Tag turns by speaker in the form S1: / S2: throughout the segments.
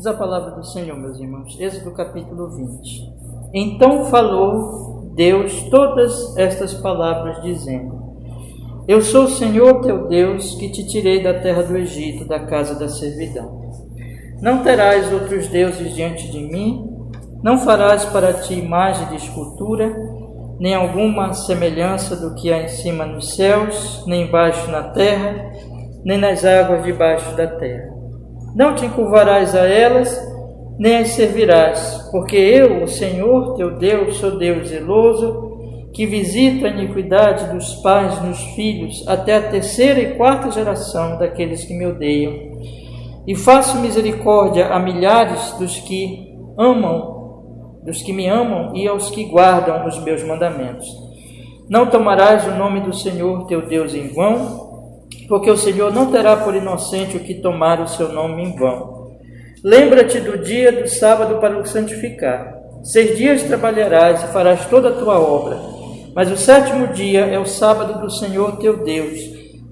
S1: Diz a palavra do Senhor, meus irmãos, Êxodo capítulo 20. Então falou Deus todas estas palavras, dizendo: Eu sou o Senhor teu Deus, que te tirei da terra do Egito, da casa da servidão. Não terás outros deuses diante de mim, não farás para ti imagem de escultura, nem alguma semelhança do que há em cima nos céus, nem embaixo na terra, nem nas águas debaixo da terra. Não te encurvarás a elas, nem as servirás, porque eu, o Senhor teu Deus, sou Deus zeloso, que visita a iniquidade dos pais nos filhos, até a terceira e quarta geração daqueles que me odeiam, e faço misericórdia a milhares dos que me amam e aos que guardam os meus mandamentos. Não tomarás o nome do Senhor teu Deus em vão, porque o Senhor não terá por inocente o que tomar o seu nome em vão. Lembra-te do dia do sábado para o santificar. 6 dias trabalharás e farás toda a tua obra, mas o 7º dia é o sábado do Senhor teu Deus.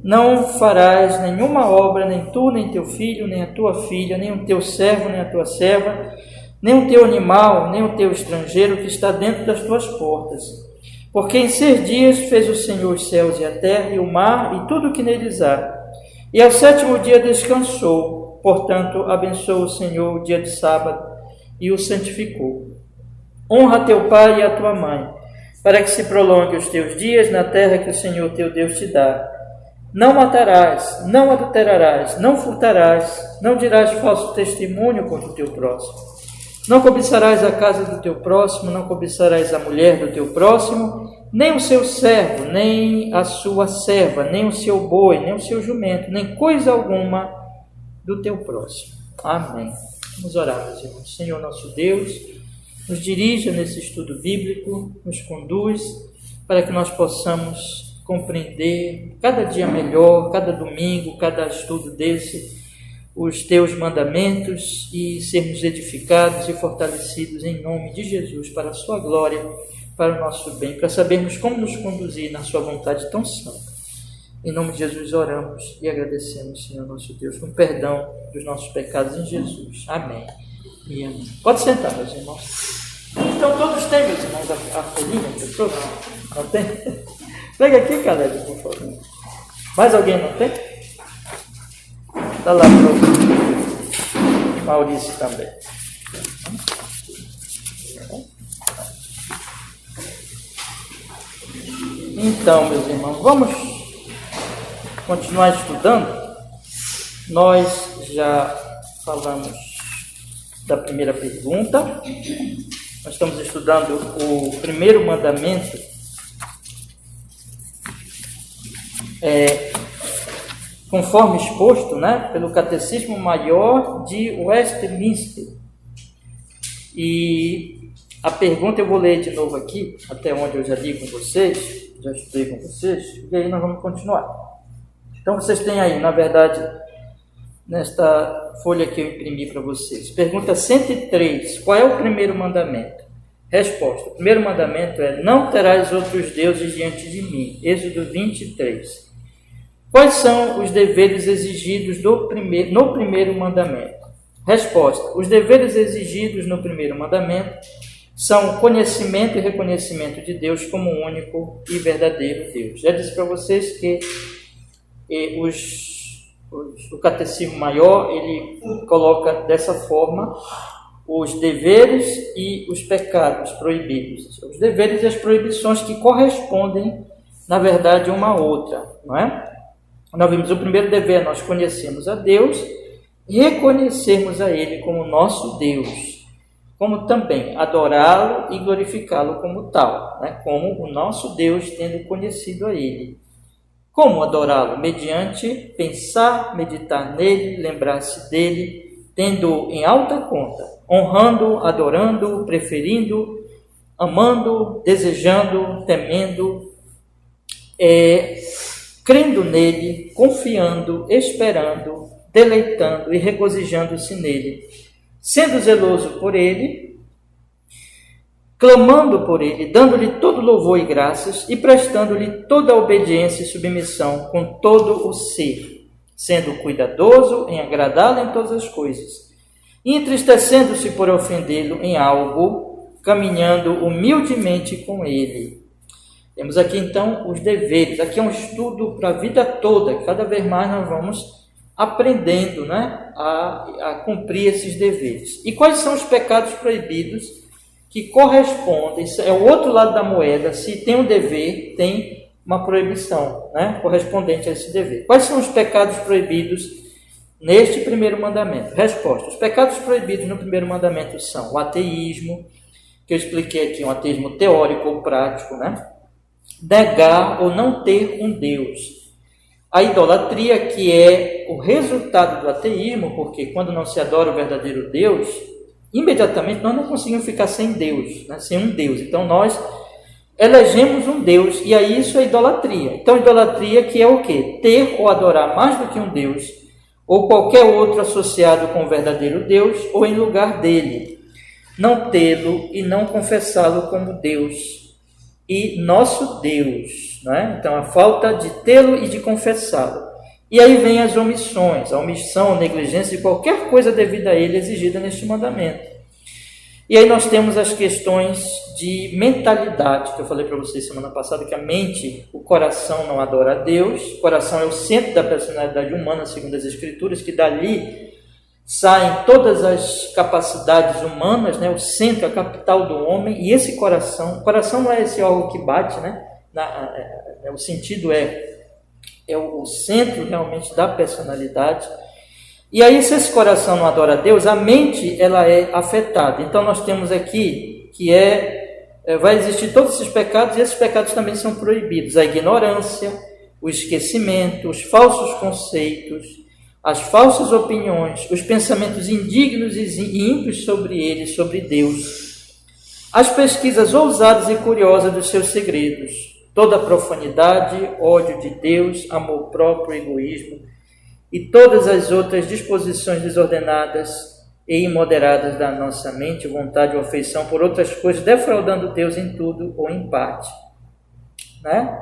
S1: Não farás nenhuma obra, nem tu, nem teu filho, nem a tua filha, nem o teu servo, nem a tua serva, nem o teu animal, nem o teu estrangeiro que está dentro das tuas portas. Porque em 6 dias fez o Senhor os céus e a terra e o mar e tudo o que neles há. E ao 7º dia descansou. Portanto, abençoou o Senhor o dia de sábado e o santificou. Honra teu pai e a tua mãe, para que se prolongue os teus dias na terra que o Senhor teu Deus te dá. Não matarás, não adulterarás, não furtarás, não dirás falso testemunho contra o teu próximo. Não cobiçarás a casa do teu próximo, não cobiçarás a mulher do teu próximo, nem o seu servo, nem a sua serva, nem o seu boi, nem o seu jumento, nem coisa alguma do teu próximo. Amém. Vamos orar, meus irmãos. Senhor nosso Deus, nos dirija nesse estudo bíblico, nos conduz para que nós possamos compreender cada dia melhor, cada domingo, cada estudo desse, os teus mandamentos e sermos edificados e fortalecidos em nome de Jesus, para a sua glória, para o nosso bem, para sabermos como nos conduzir na sua vontade tão santa. Em nome de Jesus oramos e agradecemos, Senhor nosso Deus, com perdão dos nossos pecados em Jesus. Amém e amém. Pode sentar, meus irmãos. Então todos têm, meus irmãos, a folhinha, todos? Não tem? Pega aqui, Caleb, por favor. Mais alguém não tem? Dá lá para o Maurício também. Então, meus irmãos, vamos continuar estudando. Nós já falamos da primeira pergunta. Nós estamos estudando o primeiro mandamento. Conforme exposto, pelo Catecismo Maior de Westminster. E a pergunta eu vou ler de novo aqui, até onde eu já li com vocês, já estudei com vocês, e aí nós vamos continuar. Então vocês têm aí, na verdade, nesta folha que eu imprimi para vocês, pergunta 103, qual é o primeiro mandamento? Resposta, o primeiro mandamento é: não terás outros deuses diante de mim. Êxodo 23. Quais são os deveres exigidos no primeiro mandamento? Resposta: os deveres exigidos no primeiro mandamento são conhecimento e reconhecimento de Deus como único e verdadeiro Deus. Já disse para vocês que o Catecismo Maior, ele coloca dessa forma os deveres e os pecados proibidos. Os deveres e as proibições que correspondem, na verdade, uma à outra, não é? Nós vimos o primeiro dever, nós conhecemos a Deus e reconhecermos a Ele como nosso Deus, como também adorá-lo e glorificá-lo como tal, como o nosso Deus, tendo conhecido a Ele. Como adorá-lo? Mediante pensar, meditar nele, lembrar-se dele, tendo em alta conta, honrando, adorando, preferindo, amando, desejando, temendo, crendo nele, confiando, esperando, deleitando e regozijando-se nele, sendo zeloso por ele, clamando por ele, dando-lhe todo louvor e graças e prestando-lhe toda a obediência e submissão com todo o ser, sendo cuidadoso em agradá-lo em todas as coisas, e entristecendo-se por ofendê-lo em algo, caminhando humildemente com ele. Temos aqui então os deveres. Aqui é um estudo para a vida toda. Cada vez mais nós vamos aprendendo, né, a cumprir esses deveres. E quais são os pecados proibidos que correspondem? É o outro lado da moeda. Se tem um dever, tem uma proibição, né, correspondente a esse dever. Quais são os pecados proibidos neste primeiro mandamento? Resposta: os pecados proibidos no primeiro mandamento são o ateísmo, que eu expliquei aqui, um ateísmo teórico ou prático, né? Negar ou não ter um Deus. A idolatria, que é o resultado do ateísmo, porque quando não se adora o verdadeiro Deus, imediatamente nós não conseguimos ficar sem Deus, né? Sem um Deus. Então nós elegemos um Deus, e aí isso é idolatria. Então idolatria, que é o quê? Ter ou adorar mais do que um Deus, ou qualquer outro associado com o verdadeiro Deus, ou em lugar dele. Não tê-lo e não confessá-lo como Deus e nosso Deus, né? Então a falta de tê-lo e de confessá-lo. E aí vem as omissões, a omissão, a negligência de qualquer coisa devida a ele exigida neste mandamento. E aí nós temos as questões de mentalidade, que eu falei para vocês semana passada, que a mente, o coração não adora a Deus. O coração é o centro da personalidade humana, segundo as Escrituras, que dali saem todas as capacidades humanas, né? O centro, a capital do homem. E esse coração, o coração não é esse órgão que bate, né? O sentido é o centro realmente da personalidade. E aí, se esse coração não adora a Deus, a mente ela é afetada. Então nós temos aqui que vai existir todos esses pecados, e esses pecados também são proibidos: a ignorância, o esquecimento, os falsos conceitos, as falsas opiniões, os pensamentos indignos e ímpios sobre ele, sobre Deus, as pesquisas ousadas e curiosas dos seus segredos, toda a profanidade, ódio de Deus, amor próprio, egoísmo e todas as outras disposições desordenadas e imoderadas da nossa mente, vontade ou afeição por outras coisas, defraudando Deus em tudo ou em parte, né?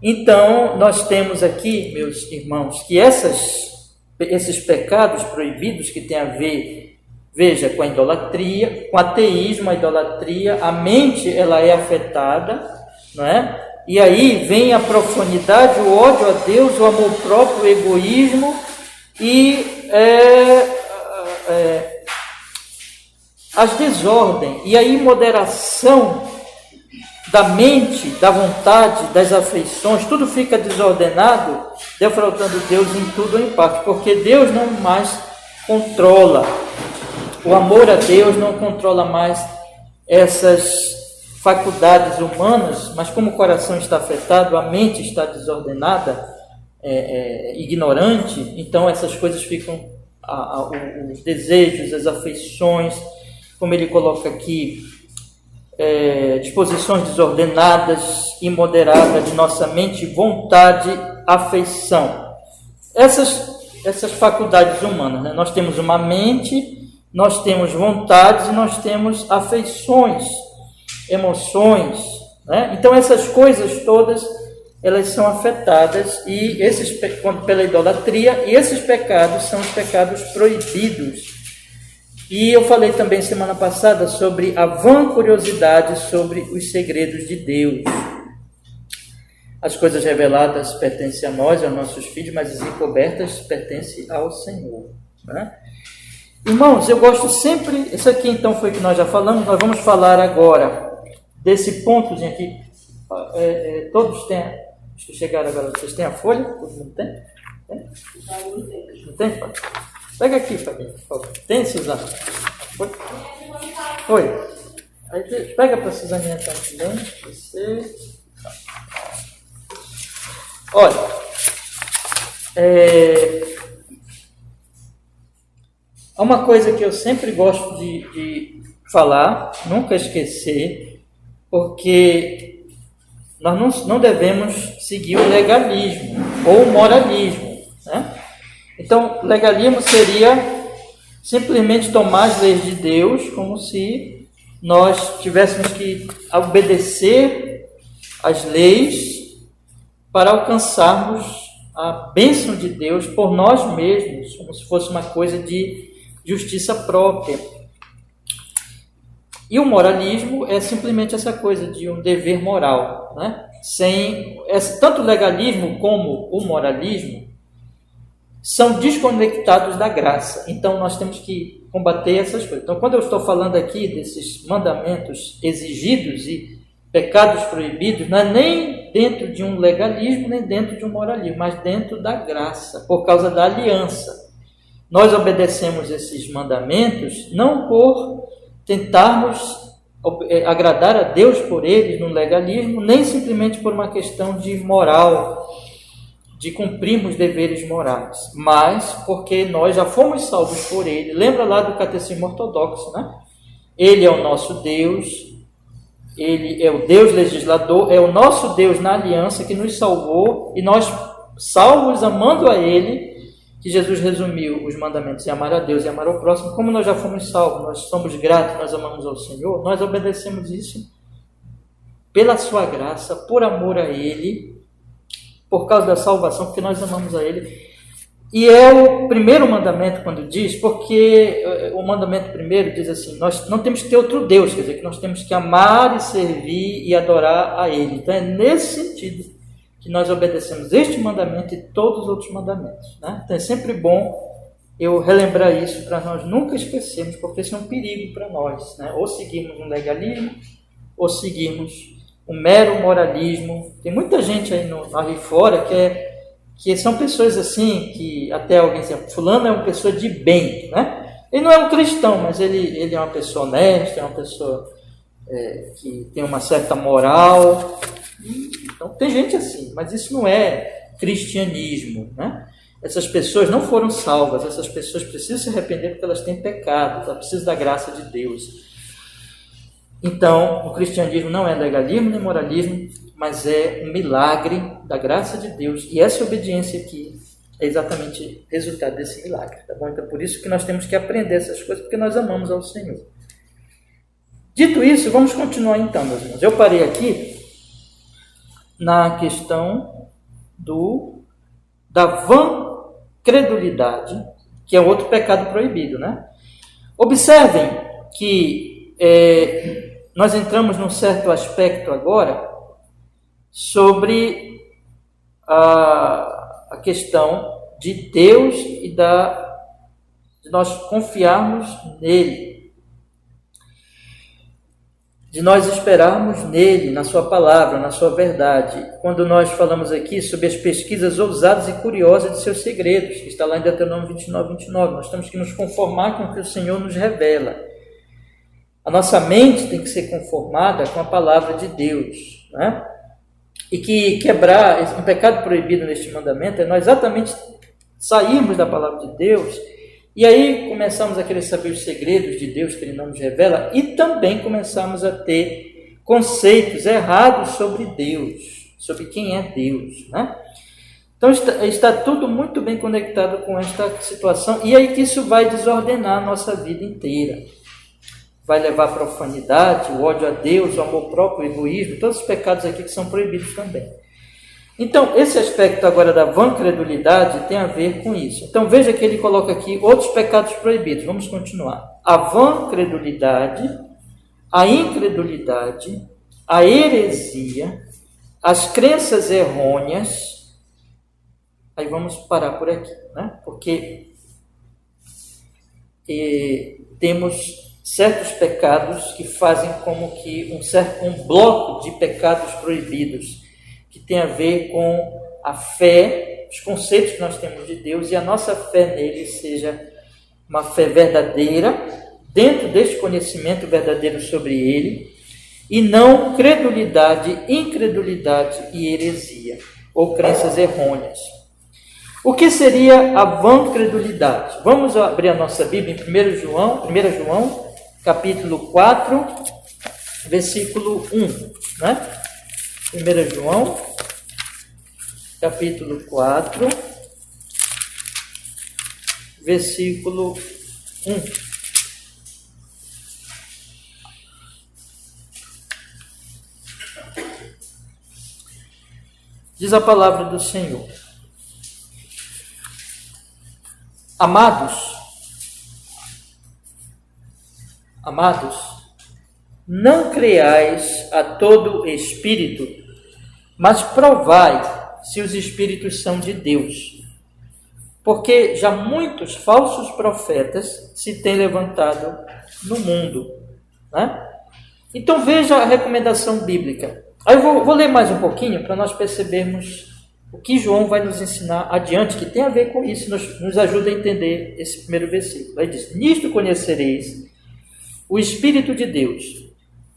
S1: Então, nós temos aqui, meus irmãos, que esses pecados proibidos que têm a ver, veja, com a idolatria, com o ateísmo, a idolatria, a mente ela é afetada, não é? E aí vem a profanidade, o ódio a Deus, o amor próprio, o egoísmo e as desordens e a imoderação da mente, da vontade, das afeições. Tudo fica desordenado, defraudando Deus em tudo ou em parte, porque Deus não mais controla. O amor a Deus não controla mais essas faculdades humanas, mas como o coração está afetado, a mente está desordenada, ignorante, então essas coisas ficam, os desejos, as afeições, como ele coloca aqui, disposições desordenadas, imoderadas de nossa mente, vontade, afeição. Essas faculdades humanas, né? Nós temos uma mente, nós temos vontades e nós temos afeições, emoções, né? Então essas coisas todas elas são afetadas pela idolatria, e esses pecados são os pecados proibidos. E eu falei também semana passada sobre a vã curiosidade sobre os segredos de Deus. As coisas reveladas pertencem a nós, aos nossos filhos, mas as encobertas pertencem ao Senhor, né? Irmãos, eu gosto sempre... Isso aqui então foi o que nós já falamos. Nós vamos falar agora desse pontozinho aqui. Todos têm... Acho que chegaram agora. Vocês têm a folha? Todo mundo tem? Tem? Não tem, Fábio? Pega aqui, Fabinho, por favor. Tem, Suzana? Foi? Foi. Aí, pega para a Suzaninha também. Você... Olha, uma coisa que eu sempre gosto de falar, nunca esquecer, porque nós não devemos seguir o legalismo ou o moralismo, né? Então, legalismo seria simplesmente tomar as leis de Deus como se nós tivéssemos que obedecer às leis para alcançarmos a bênção de Deus por nós mesmos, como se fosse uma coisa de justiça própria. E o moralismo é simplesmente essa coisa de um dever moral, né? Tanto o legalismo como o moralismo são desconectados da graça. Então, nós temos que combater essas coisas. Então, quando eu estou falando aqui desses mandamentos exigidos e pecados proibidos, não é nem dentro de um legalismo, nem dentro de um moralismo, mas dentro da graça, por causa da aliança. Nós obedecemos esses mandamentos não por tentarmos agradar a Deus por eles no legalismo, nem simplesmente por uma questão de moral, de cumprirmos deveres morais, mas porque nós já fomos salvos por Ele. Lembra lá do Catecismo Ortodoxo, né? Ele é o nosso Deus, Ele é o Deus legislador, é o nosso Deus na aliança que nos salvou, e nós, salvos amando a Ele, que Jesus resumiu os mandamentos: e amar a Deus e amar ao próximo. Como nós já fomos salvos, nós somos gratos, nós amamos ao Senhor, nós obedecemos isso pela sua graça, por amor a Ele, por causa da salvação, porque nós amamos a Ele. E é o primeiro mandamento quando diz, porque o mandamento primeiro diz assim: nós não temos que ter outro Deus, quer dizer, que nós temos que amar e servir e adorar a Ele. Então é nesse sentido que nós obedecemos este mandamento e todos os outros mandamentos, né? Então é sempre bom eu relembrar isso para nós nunca esquecermos, porque isso é um perigo para nós, né? Ou seguirmos um legalismo, ou seguirmos um mero moralismo. Tem muita gente aí ali fora que são pessoas assim, que até alguém diz: fulano é uma pessoa de bem, né? Ele não é um cristão, mas ele é uma pessoa honesta, é uma pessoa que tem uma certa moral. Então tem gente assim, mas isso não é cristianismo, né? Essas pessoas não foram salvas, essas pessoas precisam se arrepender porque elas têm pecado, elas precisam da graça de Deus. Então, o cristianismo não é legalismo nem moralismo, mas é um milagre da graça de Deus, e essa obediência aqui é exatamente resultado desse milagre, tá bom? Então, por isso que nós temos que aprender essas coisas, porque nós amamos ao Senhor. Dito isso, vamos continuar então, meus irmãos. Eu parei aqui na questão da vã credulidade, que é outro pecado proibido, né? Observem que nós entramos num certo aspecto agora sobre a questão de Deus e de nós confiarmos nele, de nós esperarmos nele, na sua palavra, na sua verdade. Quando nós falamos aqui sobre as pesquisas ousadas e curiosas de seus segredos, que está lá em Deuteronômio 29, nós temos que nos conformar com o que o Senhor nos revela. A nossa mente tem que ser conformada com a palavra de Deus, né? E que quebrar um pecado proibido neste mandamento é nós exatamente sairmos da palavra de Deus. E aí começamos a querer saber os segredos de Deus que Ele não nos revela, e também começamos a ter conceitos errados sobre Deus, sobre quem é Deus, né? Então está tudo muito bem conectado com esta situação, e aí que isso vai desordenar a nossa vida inteira. Vai levar à profanidade, o ódio a Deus, o amor próprio, o egoísmo, todos os pecados aqui que são proibidos também. Então, esse aspecto agora da vã credulidade tem a ver com isso. Então, veja que ele coloca aqui outros pecados proibidos. Vamos continuar. A vã credulidade, a incredulidade, a heresia, as crenças errôneas. Aí vamos parar por aqui, né? Porque temos certos pecados que fazem como que um bloco de pecados proibidos, que tem a ver com a fé, os conceitos que nós temos de Deus, e a nossa fé nele seja uma fé verdadeira, dentro deste conhecimento verdadeiro sobre ele, e não credulidade, incredulidade e heresia, ou crenças errôneas. O que seria a vã credulidade? Vamos abrir a nossa Bíblia em 1 João, capítulo 4, versículo 1, né? 1 João, capítulo 4, versículo 1. Diz a palavra do Senhor: Amados, Amados, não creais a todo espírito, mas provai se os espíritos são de Deus. Porque já muitos falsos profetas se têm levantado no mundo, né? Então veja a recomendação bíblica. Aí eu vou ler mais um pouquinho para nós percebermos o que João vai nos ensinar adiante, que tem a ver com isso, nos ajuda a entender esse primeiro versículo. Aí diz: nisto conhecereis o Espírito de Deus.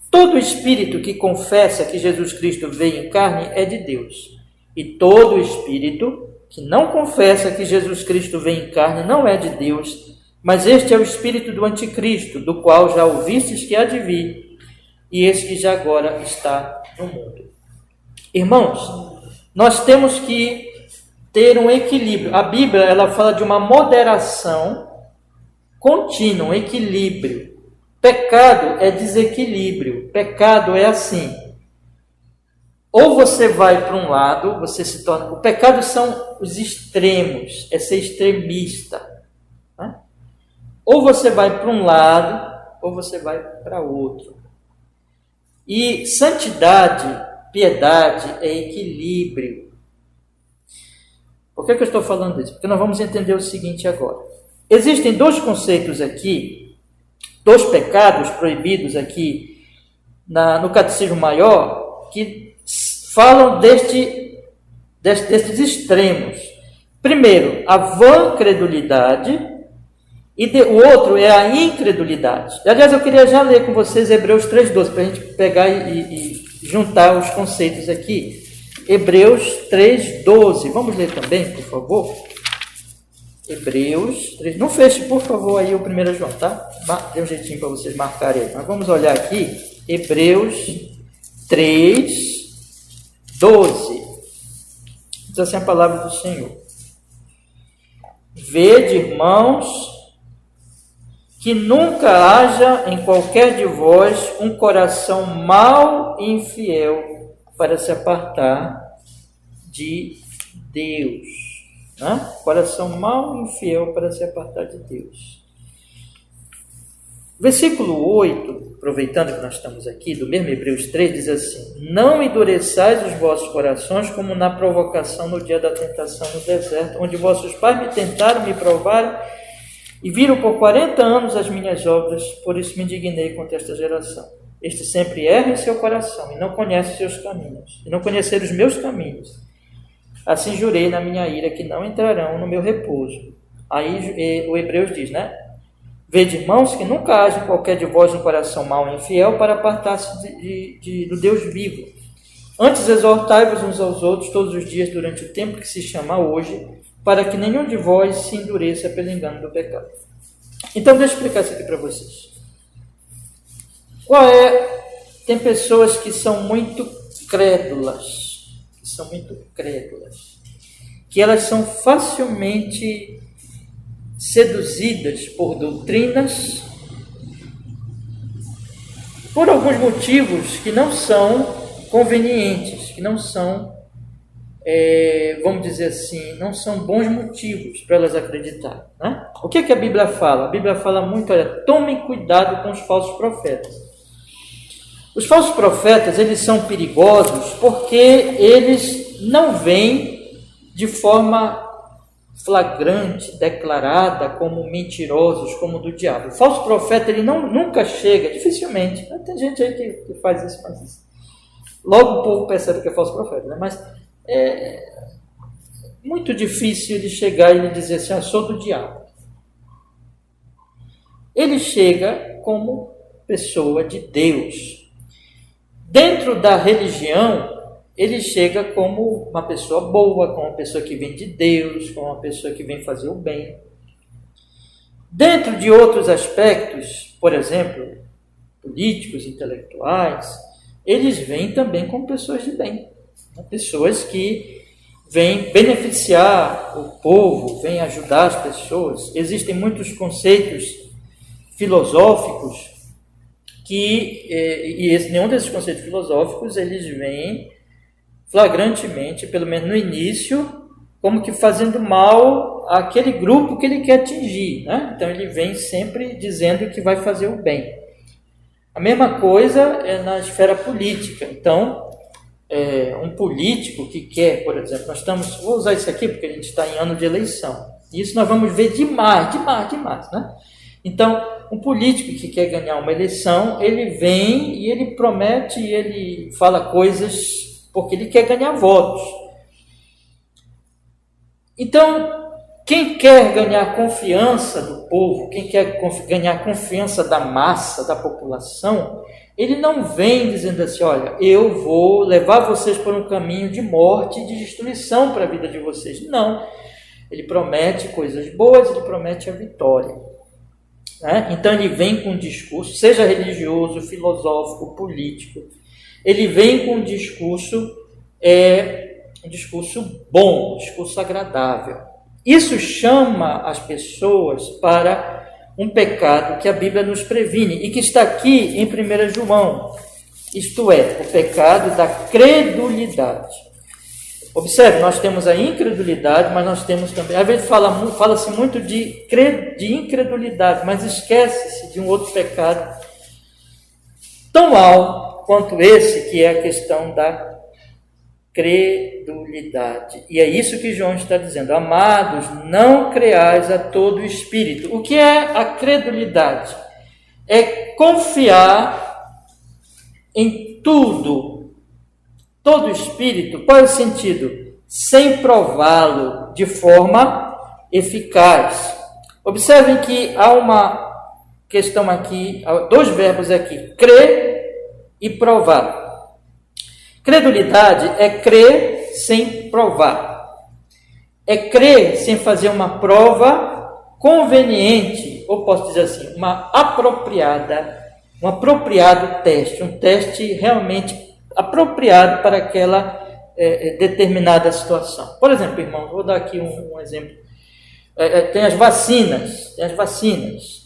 S1: Todo espírito que confessa que Jesus Cristo veio em carne é de Deus. E todo espírito que não confessa que Jesus Cristo veio em carne não é de Deus, mas este é o espírito do anticristo, do qual já ouvistes que há de vir, e esse que já agora está no mundo. Irmãos, nós temos que ter um equilíbrio. A Bíblia, ela fala de uma moderação contínua, um equilíbrio. Pecado é desequilíbrio. Pecado é assim. Ou você vai para um lado, você se torna... O pecado são os extremos, é ser extremista, né? Ou você vai para um lado, ou você vai para outro. E santidade, piedade é equilíbrio. Por que eu estou falando isso? Porque nós vamos entender o seguinte agora. Existem dois conceitos aqui, dois pecados proibidos aqui no Catecismo Maior, que falam destes extremos. Primeiro, a vã credulidade, e o outro é a incredulidade. Aliás, eu queria já ler com vocês Hebreus 3,12, para a gente pegar e juntar os conceitos aqui. Hebreus 3,12. Vamos ler também, por favor? Hebreus 3. Não feche, por favor, aí o 1 João, tá? Dê um jeitinho para vocês marcarem aí. Mas vamos olhar aqui. Hebreus 3,12. Diz assim a palavra do Senhor: vede, irmãos, que nunca haja em qualquer de vós um coração mau e infiel para se apartar de Deus. Né? Coração mau e infiel para se apartar de Deus. Versículo 8, aproveitando que nós estamos aqui, do mesmo Hebreus 3, diz assim: não endureçais os vossos corações como na provocação no dia da tentação no deserto, onde vossos pais me tentaram, me provaram, e viram por 40 anos as minhas obras, por isso me indignei contra esta geração. Este sempre erra em seu coração, e não conhece os seus caminhos, e não conhecer os meus caminhos. Assim jurei na minha ira que não entrarão no meu repouso. Aí o Hebreus diz, né? Vede, irmãos, que nunca haja em qualquer de vós um coração mau e infiel para apartar-se do Deus vivo. Antes exortai-vos uns aos outros todos os dias durante o tempo que se chama hoje, para que nenhum de vós se endureça pelo engano do pecado. Então, deixa eu explicar isso aqui para vocês. Tem pessoas que são muito crédulas, que elas são facilmente seduzidas por doutrinas, por alguns motivos que não são convenientes, que não são, vamos dizer assim, não são bons motivos para elas acreditarem, né? O que a Bíblia fala? A Bíblia fala muito, olha, tomem cuidado com os falsos profetas. Os falsos profetas, eles são perigosos porque eles não vêm de forma flagrante, declarada como mentirosos, como do diabo. O falso profeta, ele nunca chega, dificilmente. Tem gente aí que faz isso, logo o povo percebe que é falso profeta, né? Mas é muito difícil ele chegar e ele dizer assim, sou do diabo. Ele chega como pessoa de Deus. Dentro da religião, ele chega como uma pessoa boa, como uma pessoa que vem de Deus, como uma pessoa que vem fazer o bem. Dentro de outros aspectos, por exemplo, políticos, intelectuais, eles vêm também como pessoas de bem. Pessoas que vêm beneficiar o povo, vêm ajudar as pessoas. Existem muitos conceitos filosóficos nenhum desses conceitos filosóficos, eles vêm flagrantemente, pelo menos no início, como que fazendo mal àquele grupo que ele quer atingir, né? Então ele vem sempre dizendo que vai fazer o bem. A mesma coisa é na esfera política. Então, um político que quer, por exemplo, vou usar isso aqui porque a gente está em ano de eleição. Isso nós vamos ver demais, né? Então, um político que quer ganhar uma eleição, ele vem e ele promete e ele fala coisas porque ele quer ganhar votos. Então, quem quer ganhar confiança do povo, quem quer ganhar confiança da massa, da população, ele não vem dizendo assim, olha, eu vou levar vocês por um caminho de morte e de destruição para a vida de vocês. Não, ele promete coisas boas, ele promete a vitória. Então ele vem com um discurso, seja religioso, filosófico, político, ele vem com um discurso bom, um discurso agradável. Isso chama as pessoas para um pecado que a Bíblia nos previne e que está aqui em 1 João, isto é, o pecado da credulidade. Observe, nós temos a incredulidade, mas nós temos também... Às vezes fala-se muito de incredulidade, mas esquece-se de um outro pecado tão mau quanto esse, que é a questão da credulidade. E é isso que João está dizendo. Amados, não creais a todo espírito. O que é a credulidade? É confiar em tudo. Todo espírito, qual é o sentido? Sem prová-lo de forma eficaz. Observem que há uma questão aqui, há dois verbos aqui, crer e provar. Credulidade é crer sem provar. É crer sem fazer uma prova conveniente, ou posso dizer assim, um apropriado teste, um teste realmente apropriado para aquela determinada situação. Por exemplo, irmão, vou dar aqui um exemplo. Tem as vacinas,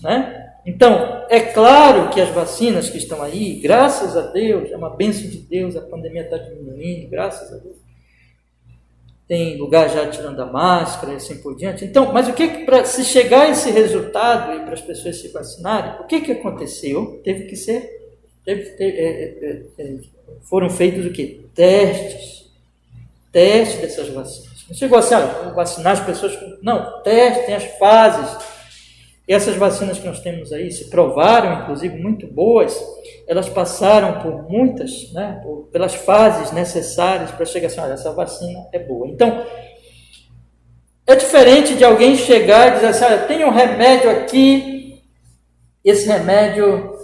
S1: né? Então, é claro que as vacinas que estão aí, graças a Deus, é uma bênção de Deus, a pandemia está diminuindo, graças a Deus. Tem lugar já tirando a máscara e assim por diante. Então, mas para se chegar a esse resultado e para as pessoas se vacinarem, o que aconteceu? Foram feitos o quê? Testes dessas vacinas. Não chegou assim, vou vacinar as pessoas. Não, tem as fases. E essas vacinas que nós temos aí se provaram, inclusive, muito boas. Elas passaram por muitas, né, pelas fases necessárias para chegar assim, essa vacina é boa. Então, é diferente de alguém chegar e dizer assim, tem um remédio aqui, esse remédio,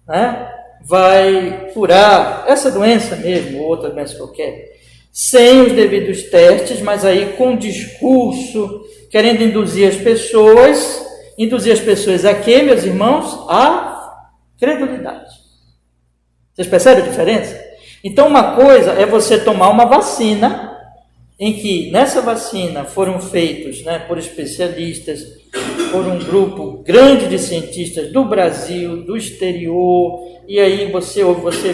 S1: né, vai curar essa doença mesmo, ou outra doença qualquer, sem os devidos testes, mas aí com discurso, querendo induzir as pessoas a quê, meus irmãos? A credulidade. Vocês percebem a diferença? Então, uma coisa é você tomar uma vacina, em que nessa vacina foram feitos, né, por especialistas, por um grupo grande de cientistas do Brasil, do exterior, e aí você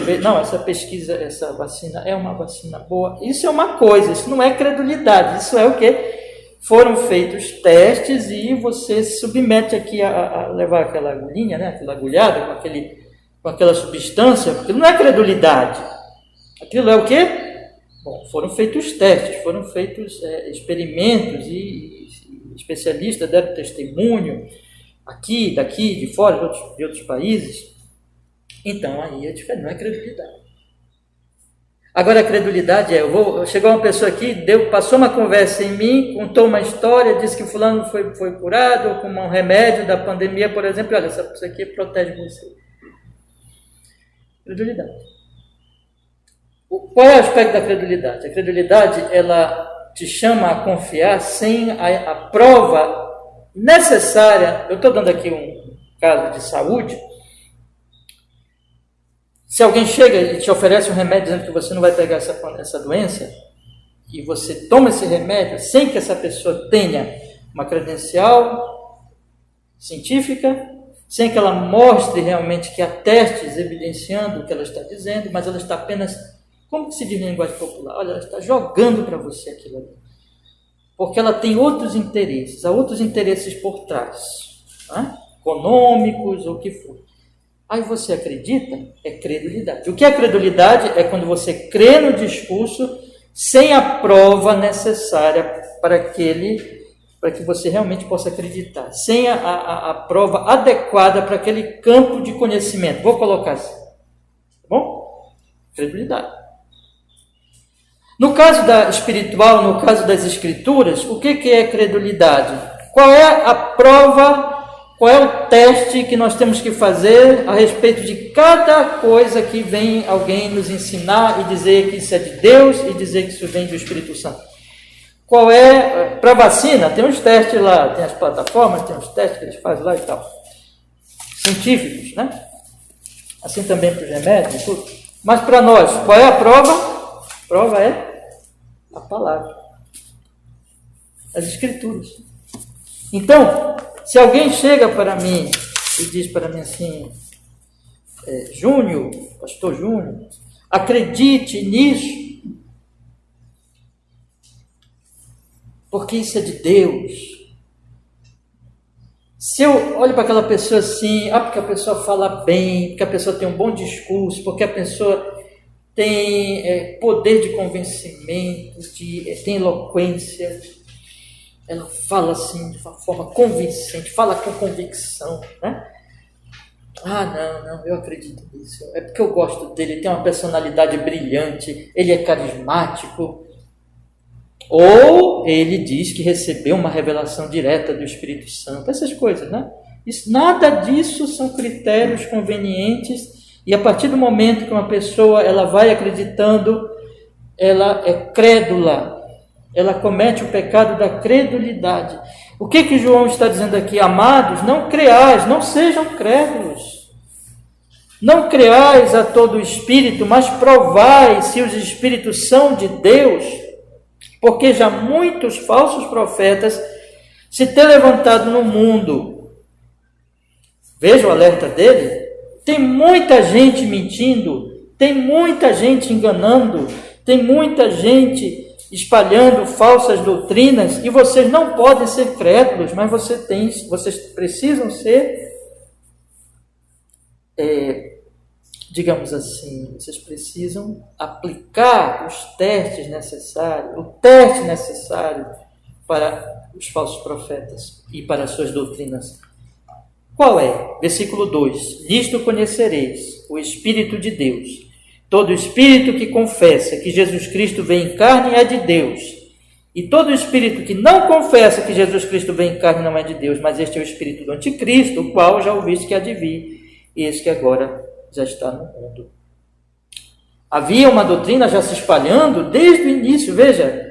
S1: vê, não, essa vacina é uma vacina boa. Isso é uma coisa, isso não é credulidade, isso é o quê? Foram feitos testes e você se submete aqui a levar aquela agulhinha, né, aquela agulhada com aquela substância, porque não é credulidade. Aquilo é o quê? Bom, foram feitos testes, foram feitos experimentos e especialistas deram testemunho aqui, daqui, de fora, de outros países. Então, aí é diferente, não é credulidade. Agora, a credulidade chegou uma pessoa aqui, passou uma conversa em mim, contou uma história, disse que fulano foi curado com um remédio da pandemia, por exemplo, olha, isso aqui protege você. Credulidade. Qual é o aspecto da credulidade? A credulidade, ela te chama a confiar sem a prova necessária. Eu estou dando aqui um caso de saúde. Se alguém chega e te oferece um remédio dizendo que você não vai pegar essa doença, e você toma esse remédio sem que essa pessoa tenha uma credencial científica, sem que ela mostre realmente que há testes evidenciando o que ela está dizendo, mas ela está apenas, como que se diz na linguagem popular? Olha, ela está jogando para você aquilo ali. Porque ela tem outros interesses, há outros interesses por trás, né? Econômicos ou o que for. Aí você acredita? É credulidade. O que é credulidade? É quando você crê no discurso sem a prova necessária para que você realmente possa acreditar, sem a prova adequada para aquele campo de conhecimento. Vou colocar assim. Tá bom? Credulidade. No caso da espiritual, no caso das escrituras, o que é credulidade? Qual é a prova, qual é o teste que nós temos que fazer a respeito de cada coisa que vem alguém nos ensinar e dizer que isso é de Deus e dizer que isso vem do Espírito Santo? Qual é, para vacina, tem uns testes lá, tem as plataformas, tem uns testes que eles fazem lá e tal, científicos, né? Assim também para os remédios e tudo. Mas para nós, qual é a prova? A prova é a palavra, as escrituras. Então, se alguém chega para mim e diz para mim assim, Júnior, pastor Júnior, acredite nisso, porque isso é de Deus. Se eu olho para aquela pessoa assim, porque a pessoa fala bem, porque a pessoa tem um bom discurso, porque a pessoa tem poder de convencimento, tem eloquência, ela fala assim de uma forma convincente, fala com convicção, né? Não, eu acredito nisso. É porque eu gosto dele, ele tem uma personalidade brilhante, ele é carismático. Ou ele diz que recebeu uma revelação direta do Espírito Santo, essas coisas, né? Nada disso são critérios convenientes, e a partir do momento que uma pessoa ela vai acreditando, ela é crédula, ela comete o pecado da credulidade. O que João está dizendo aqui? Amados, não creais, não sejam crédulos. Não creais a todo espírito, mas provai se os espíritos são de Deus, porque já muitos falsos profetas se têm levantado no mundo. Veja o alerta dele. Tem muita gente mentindo, tem muita gente enganando, tem muita gente espalhando falsas doutrinas, e vocês não podem ser crédulos, mas vocês precisam ser, digamos assim, vocês precisam aplicar os testes necessários, o teste necessário para os falsos profetas e para as suas doutrinas. Qual é? Versículo 2. Nisto conhecereis o Espírito de Deus. Todo espírito que confessa que Jesus Cristo veio em carne é de Deus. E todo espírito que não confessa que Jesus Cristo veio em carne não é de Deus, mas este é o espírito do anticristo, o qual já ouviste que há de vir, e esse que agora já está no mundo. Havia uma doutrina já se espalhando desde o início. Veja,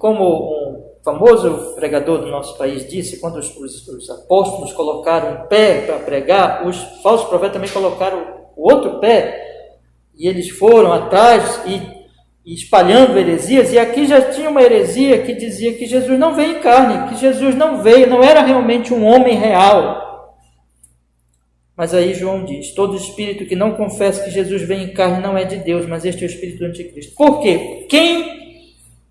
S1: como um famoso pregador do nosso país disse, quando os apóstolos colocaram um pé para pregar, os falsos profetas também colocaram o outro pé, e eles foram atrás e espalhando heresias, e aqui já tinha uma heresia que dizia que Jesus não veio em carne, que Jesus não veio, não era realmente um homem real. Mas aí João diz, todo espírito que não confessa que Jesus veio em carne não é de Deus, mas este é o espírito do anticristo. Por quê?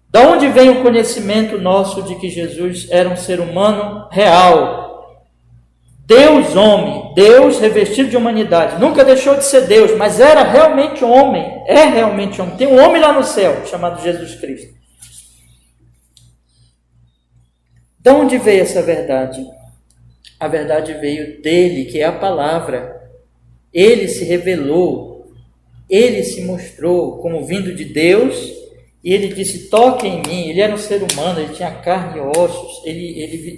S1: Da onde vem o conhecimento nosso de que Jesus era um ser humano real? Deus homem, Deus revestido de humanidade, nunca deixou de ser Deus, mas era realmente homem, é realmente homem. Tem um homem lá no céu, chamado Jesus Cristo. De onde veio essa verdade? A verdade veio dele, que é a palavra. Ele se revelou, ele se mostrou como vindo de Deus, e ele disse, toque em mim. Ele era um ser humano, ele tinha carne e ossos, ele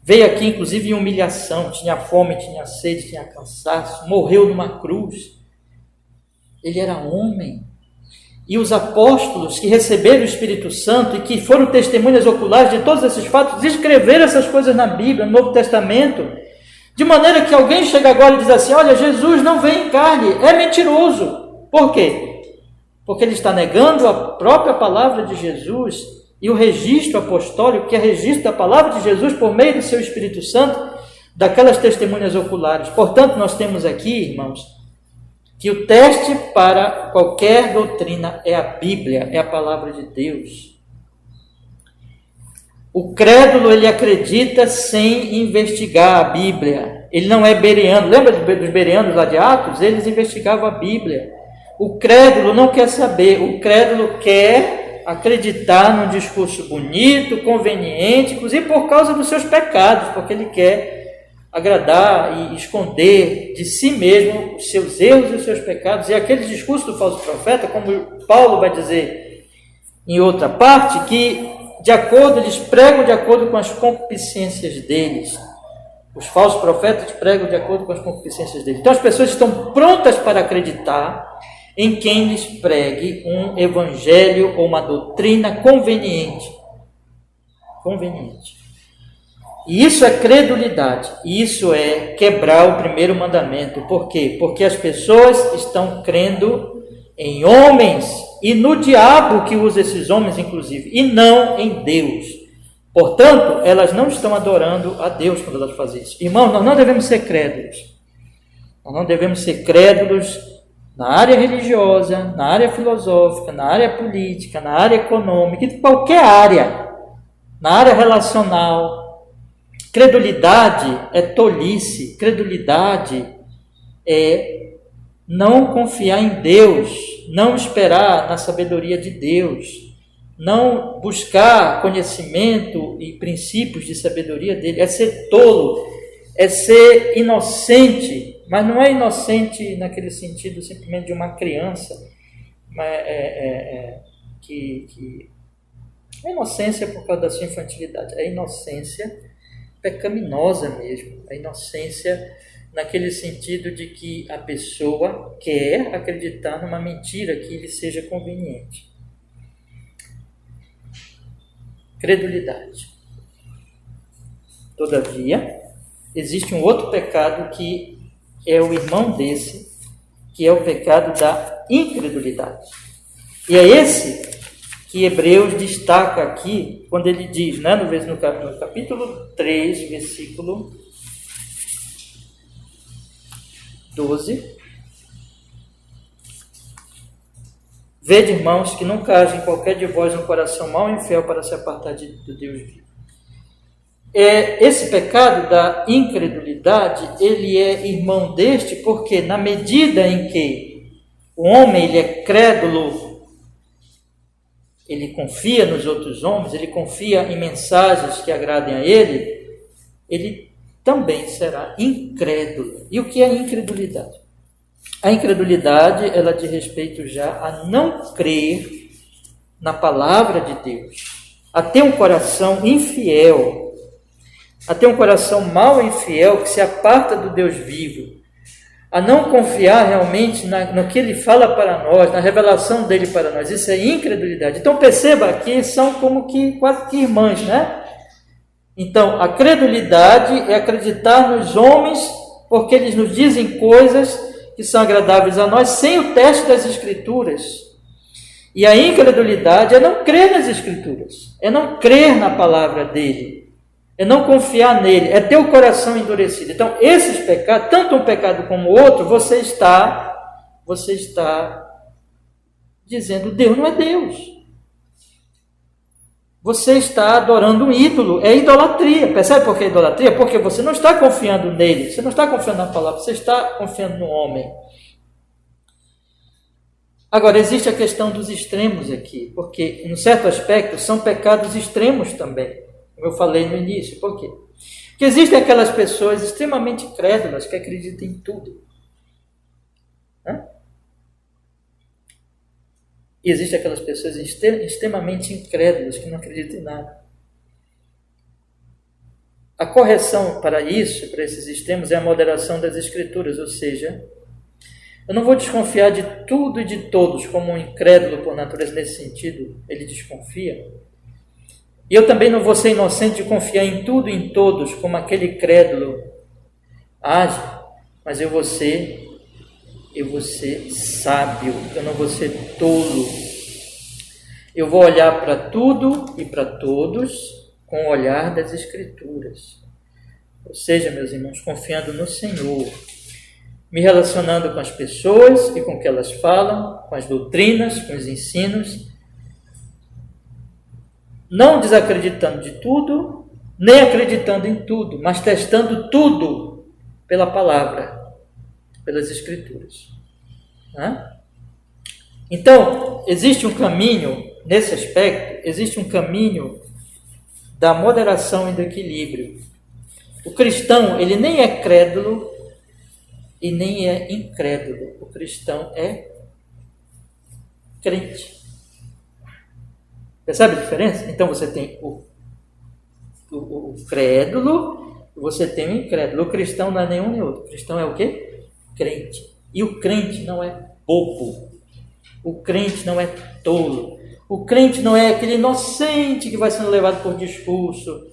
S1: veio aqui inclusive em humilhação, tinha fome, tinha sede, tinha cansaço, morreu numa cruz. Ele era homem. E os apóstolos que receberam o Espírito Santo e que foram testemunhas oculares de todos esses fatos, escreveram essas coisas na Bíblia, no Novo Testamento, de maneira que alguém chega agora e diz assim, olha, Jesus não vem em carne, é mentiroso. Por quê? Porque ele está negando a própria palavra de Jesus e o registro apostólico, que é registro da palavra de Jesus por meio do seu Espírito Santo, daquelas testemunhas oculares. Portanto, nós temos aqui, irmãos, que o teste para qualquer doutrina é a Bíblia, é a palavra de Deus. O crédulo, ele acredita sem investigar a Bíblia. Ele não é bereano. Lembra dos bereanos lá de Atos? Eles investigavam a Bíblia. O crédulo não quer saber. O crédulo quer acreditar num discurso bonito, conveniente, inclusive por causa dos seus pecados, porque ele quer agradar e esconder de si mesmo os seus erros e os seus pecados. E aquele discurso do falso profeta, como Paulo vai dizer em outra parte, que eles pregam de acordo com as concupiscências deles. Os falsos profetas pregam de acordo com as concupiscências deles. Então as pessoas estão prontas para acreditar em quem lhes pregue um evangelho ou uma doutrina conveniente. Conveniente. E isso é credulidade. E isso é quebrar o primeiro mandamento. Por quê? Porque as pessoas estão crendo em homens e no diabo que usa esses homens, inclusive, e não em Deus. Portanto, elas não estão adorando a Deus quando elas fazem isso. Irmãos, nós não devemos ser crédulos. Nós não devemos ser crédulos na área religiosa, na área filosófica, na área política, na área econômica, em qualquer área, na área relacional. Credulidade é tolice, credulidade é não confiar em Deus, não esperar na sabedoria de Deus, não buscar conhecimento e princípios de sabedoria dele, é ser tolo, é ser inocente, mas não é inocente naquele sentido simplesmente de uma criança, mas a inocência é por causa da sua infantilidade, a inocência pecaminosa mesmo, a inocência naquele sentido de que a pessoa quer acreditar numa mentira que lhe seja conveniente. Credulidade. Todavia, existe um outro pecado que é o irmão desse, que é o pecado da incredulidade. E é esse que Hebreus destaca aqui, quando ele diz, né, no capítulo 3, versículo 12: Vede, irmãos, que nunca haja em qualquer de vós um coração mau e infiel para se apartar do Deus vivo. Esse pecado da incredulidade, ele é irmão deste, porque na medida em que o homem ele é crédulo, ele confia nos outros homens, ele confia em mensagens que agradem a ele também será incrédulo. E o que é incredulidade? A incredulidade, ela diz respeito já a não crer na palavra de Deus, a ter um coração infiel, a ter um coração mau e infiel que se aparta do Deus vivo, a não confiar realmente no que Ele fala para nós, na revelação dEle para nós. Isso é incredulidade. Então perceba que são como que quase que irmãs, né? Então, a credulidade é acreditar nos homens porque eles nos dizem coisas que são agradáveis a nós sem o teste das Escrituras. E a incredulidade é não crer nas Escrituras, é não crer na palavra dele, é não confiar nele, é ter o coração endurecido. Então, esses pecados, tanto um pecado como o outro, você está dizendo, Deus não é Deus. Você está adorando um ídolo, é idolatria. Percebe por que é idolatria? Porque você não está confiando nele, você não está confiando na palavra, você está confiando no homem. Agora, existe a questão dos extremos aqui, porque, em um certo aspecto, são pecados extremos também, como eu falei no início. Por quê? Porque existem aquelas pessoas extremamente crédulas que acreditam em tudo. E existem aquelas pessoas extremamente incrédulas que não acreditam em nada. A correção para isso, para esses extremos, é a moderação das Escrituras, ou seja, eu não vou desconfiar de tudo e de todos, como um incrédulo por natureza nesse sentido, ele desconfia. E eu também não vou ser inocente de confiar em tudo e em todos, como aquele crédulo age, mas eu vou ser sábio, eu não vou ser tolo. Eu vou olhar para tudo e para todos com o olhar das Escrituras. Ou seja, meus irmãos, confiando no Senhor, me relacionando com as pessoas e com o que elas falam, com as doutrinas, com os ensinos, não desacreditando de tudo, nem acreditando em tudo, mas testando tudo pela palavra, pelas Escrituras. Então, existe um caminho, nesse aspecto, existe um caminho da moderação e do equilíbrio. O cristão, ele nem é crédulo e nem é incrédulo. O cristão é crente. Percebe a diferença? Então você tem o crédulo e você tem o incrédulo. O cristão não é nenhum nem outro. O cristão é o quê? Crente. E o crente não é bobo. O crente não é tolo. O crente não é aquele inocente que vai sendo levado por discurso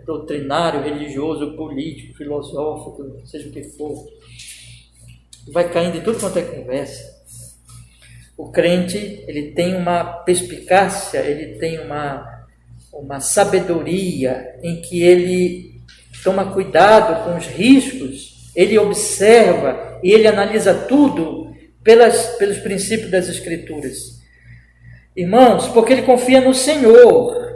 S1: doutrinário, religioso, político, filosófico, seja o que for. Vai caindo em tudo quanto é conversa. O crente, ele tem uma perspicácia, ele tem uma sabedoria em que ele toma cuidado com os riscos, ele observa e ele analisa tudo pelos princípios das Escrituras. Irmãos, porque ele confia no Senhor,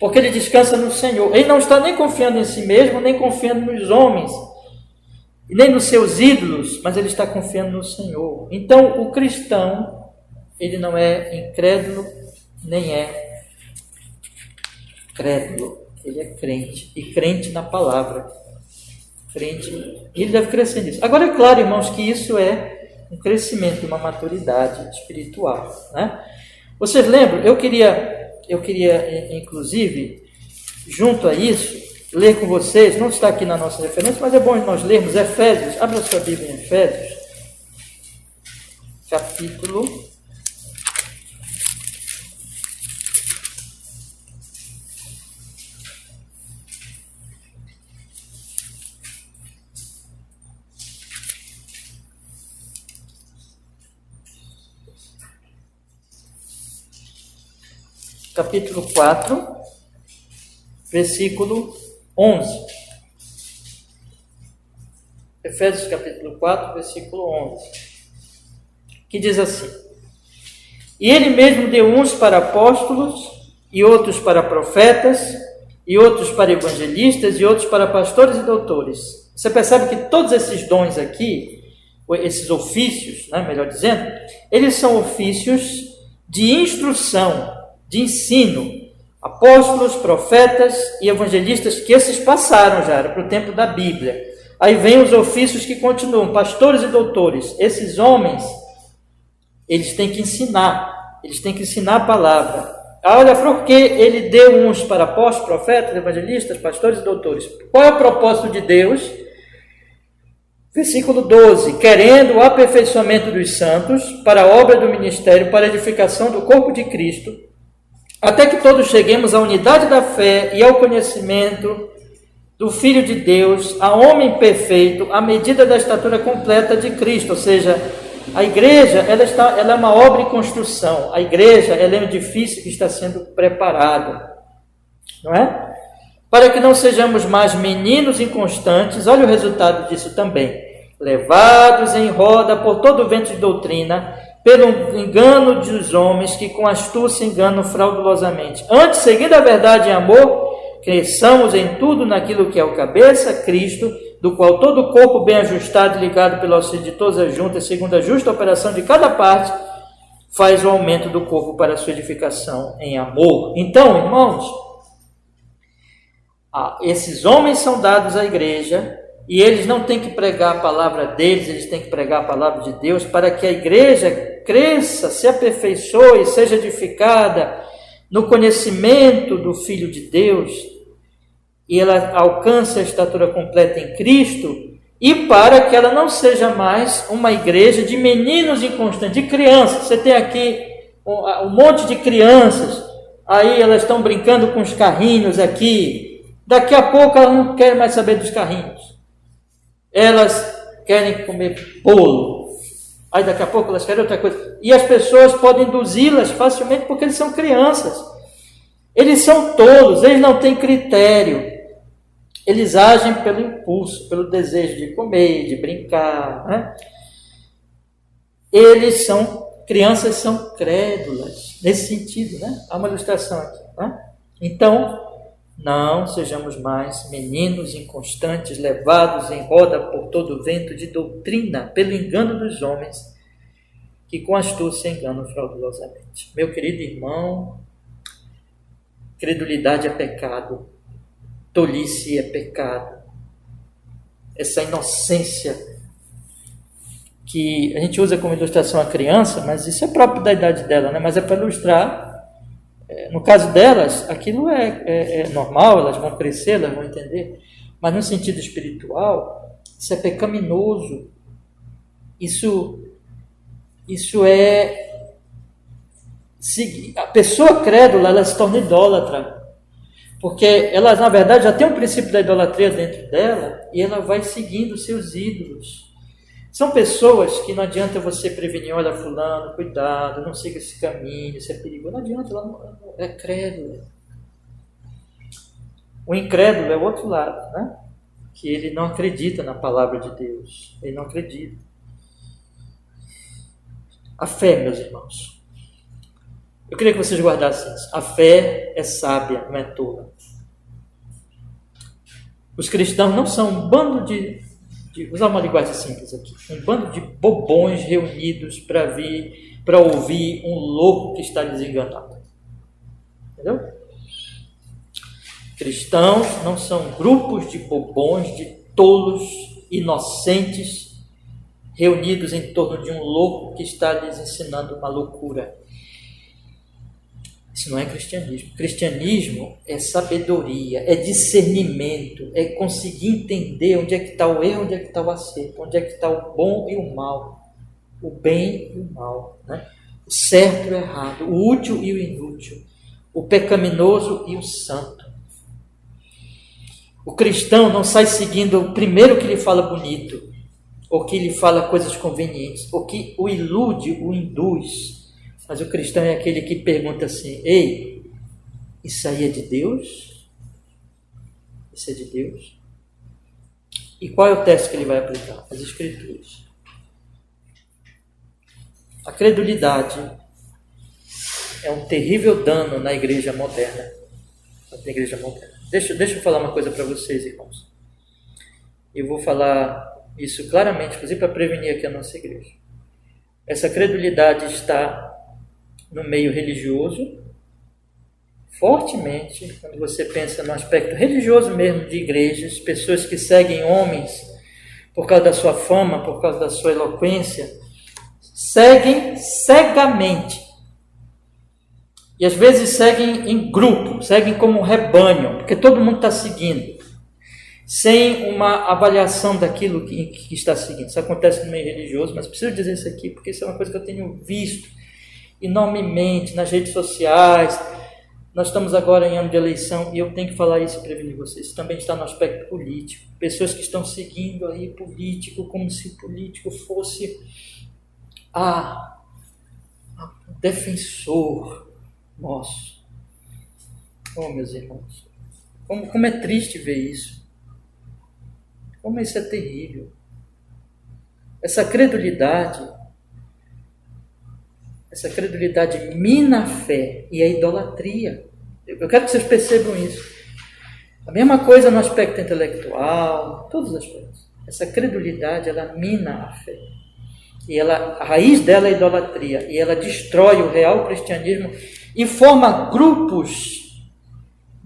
S1: porque ele descansa no Senhor. Ele não está nem confiando em si mesmo, nem confiando nos homens, nem nos seus ídolos, mas ele está confiando no Senhor. Então, o cristão, ele não é incrédulo, nem é crédulo. Ele é crente, e crente na palavra. Crente, e ele deve crescer nisso. Agora, é claro, irmãos, que isso é um crescimento, uma maturidade espiritual, né? Vocês lembram? Eu queria, inclusive, junto a isso, ler com vocês, não está aqui na nossa referência, mas é bom nós lermos Efésios. Abra sua Bíblia em Efésios, capítulo 4, versículo 11. Efésios capítulo 4, versículo 11. Que diz assim: E ele mesmo deu uns para apóstolos, e outros para profetas, e outros para evangelistas, e outros para pastores e doutores. Você percebe que todos esses dons aqui, esses ofícios, né, melhor dizendo, eles são ofícios de instrução, de ensino. Apóstolos, profetas e evangelistas, que esses passaram já, era para o tempo da Bíblia. Aí vem os ofícios que continuam, pastores e doutores. Esses homens, eles têm que ensinar a palavra. Olha, porque ele deu uns para apóstolos, profetas, evangelistas, pastores e doutores. Qual é o propósito de Deus? Versículo 12: querendo o aperfeiçoamento dos santos, para a obra do ministério, para a edificação do corpo de Cristo, até que todos cheguemos à unidade da fé e ao conhecimento do Filho de Deus, a homem perfeito, à medida da estatura completa de Cristo. Ou seja, a igreja, ela é uma obra em construção. A igreja, ela é um edifício que está sendo preparado, não é? Para que não sejamos mais meninos inconstantes, olha o resultado disso também: levados em roda por todo o vento de doutrina, pelo engano dos homens que com astúcia enganam fraudulosamente. Antes, seguindo a verdade em amor, cresçamos em tudo naquilo que é o cabeça, Cristo, do qual todo o corpo bem ajustado e ligado pelo auxílio de todas as juntas, segundo a justa operação de cada parte, faz o aumento do corpo para a sua edificação em amor. Então, irmãos, esses homens são dados à igreja, e eles não têm que pregar a palavra deles, eles têm que pregar a palavra de Deus, para que a igreja cresça, se aperfeiçoe, seja edificada no conhecimento do Filho de Deus, e ela alcance a estatura completa em Cristo, e para que ela não seja mais uma igreja de meninos inconstantes, de crianças. Você tem aqui um monte de crianças, aí elas estão brincando com os carrinhos aqui, daqui a pouco elas não querem mais saber dos carrinhos. Elas querem comer bolo, aí daqui a pouco elas querem outra coisa. E as pessoas podem induzi-las facilmente porque eles são crianças. Eles são tolos, eles não têm critério. Eles agem pelo impulso, pelo desejo de comer, de brincar, né? Crianças são crédulas, Nesse sentido, né? Há uma ilustração aqui, né? Então, não sejamos mais meninos inconstantes, levados em roda por todo vento de doutrina, pelo engano dos homens, que com astúcia enganam fraudulosamente. Meu querido irmão, credulidade é pecado, tolice é pecado. Essa inocência que a gente usa como ilustração a criança, mas isso é próprio da idade dela, né? Mas é para ilustrar. No caso delas, aquilo é normal, elas vão crescer, elas vão entender, mas no sentido espiritual, isso é pecaminoso. Isso é... A pessoa crédula, ela se torna idólatra, porque ela, na verdade, já tem um princípio da idolatria dentro dela e ela vai seguindo seus ídolos. São pessoas que não adianta você prevenir, olha, fulano, cuidado, não siga esse caminho, isso é perigoso. Não adianta, ela não é crédula. O incrédulo é o outro lado, né? Que ele não acredita na palavra de Deus. Ele não acredita. A fé, meus irmãos. Eu queria que vocês guardassem isso. A fé é sábia, não é tola. Os cristãos não são um bando de usar uma linguagem simples aqui, um bando de bobões reunidos para ouvir um louco que está lhes enganando. Entendeu? Cristãos não são grupos de bobões, de tolos, inocentes, reunidos em torno de um louco que está lhes ensinando uma loucura. Isso não é cristianismo. Cristianismo é sabedoria, é discernimento, é conseguir entender onde é que está o erro, onde é que está o acerto, onde é que está o bom e o mal, o bem e o mal, né? O certo e o errado, o útil e o inútil, o pecaminoso e o santo. O cristão não sai seguindo o primeiro que lhe fala bonito, ou que lhe fala coisas convenientes, ou que o ilude, o induz. Mas o cristão é aquele que pergunta assim: ei, isso aí é de Deus? Isso é de Deus? E qual é o teste que ele vai aplicar? As Escrituras. A credulidade é um terrível dano na igreja moderna. Deixa eu falar uma coisa para vocês, irmãos. Eu vou falar isso claramente, inclusive para prevenir aqui a nossa igreja. Essa credulidade está no meio religioso, fortemente, quando você pensa no aspecto religioso mesmo de igrejas, pessoas que seguem homens por causa da sua fama, por causa da sua eloquência, seguem cegamente. E às vezes seguem em grupo, seguem como um rebanho, porque todo mundo está seguindo, sem uma avaliação daquilo que está seguindo. Isso acontece no meio religioso, mas preciso dizer isso aqui, porque isso é uma coisa que eu tenho visto enormemente nas redes sociais. Nós estamos agora em ano de eleição e eu tenho que falar isso e prevenir vocês. Isso também está no aspecto político. Pessoas que estão seguindo aí político como se político fosse o defensor nosso. Oh, meus irmãos, como é triste ver isso. Como isso é terrível. Essa credulidade mina a fé e a idolatria. Eu quero que vocês percebam isso. A mesma coisa no aspecto intelectual, todos os aspectos. Essa credulidade, ela mina a fé. E a raiz dela é a idolatria. E ela destrói o real cristianismo e forma grupos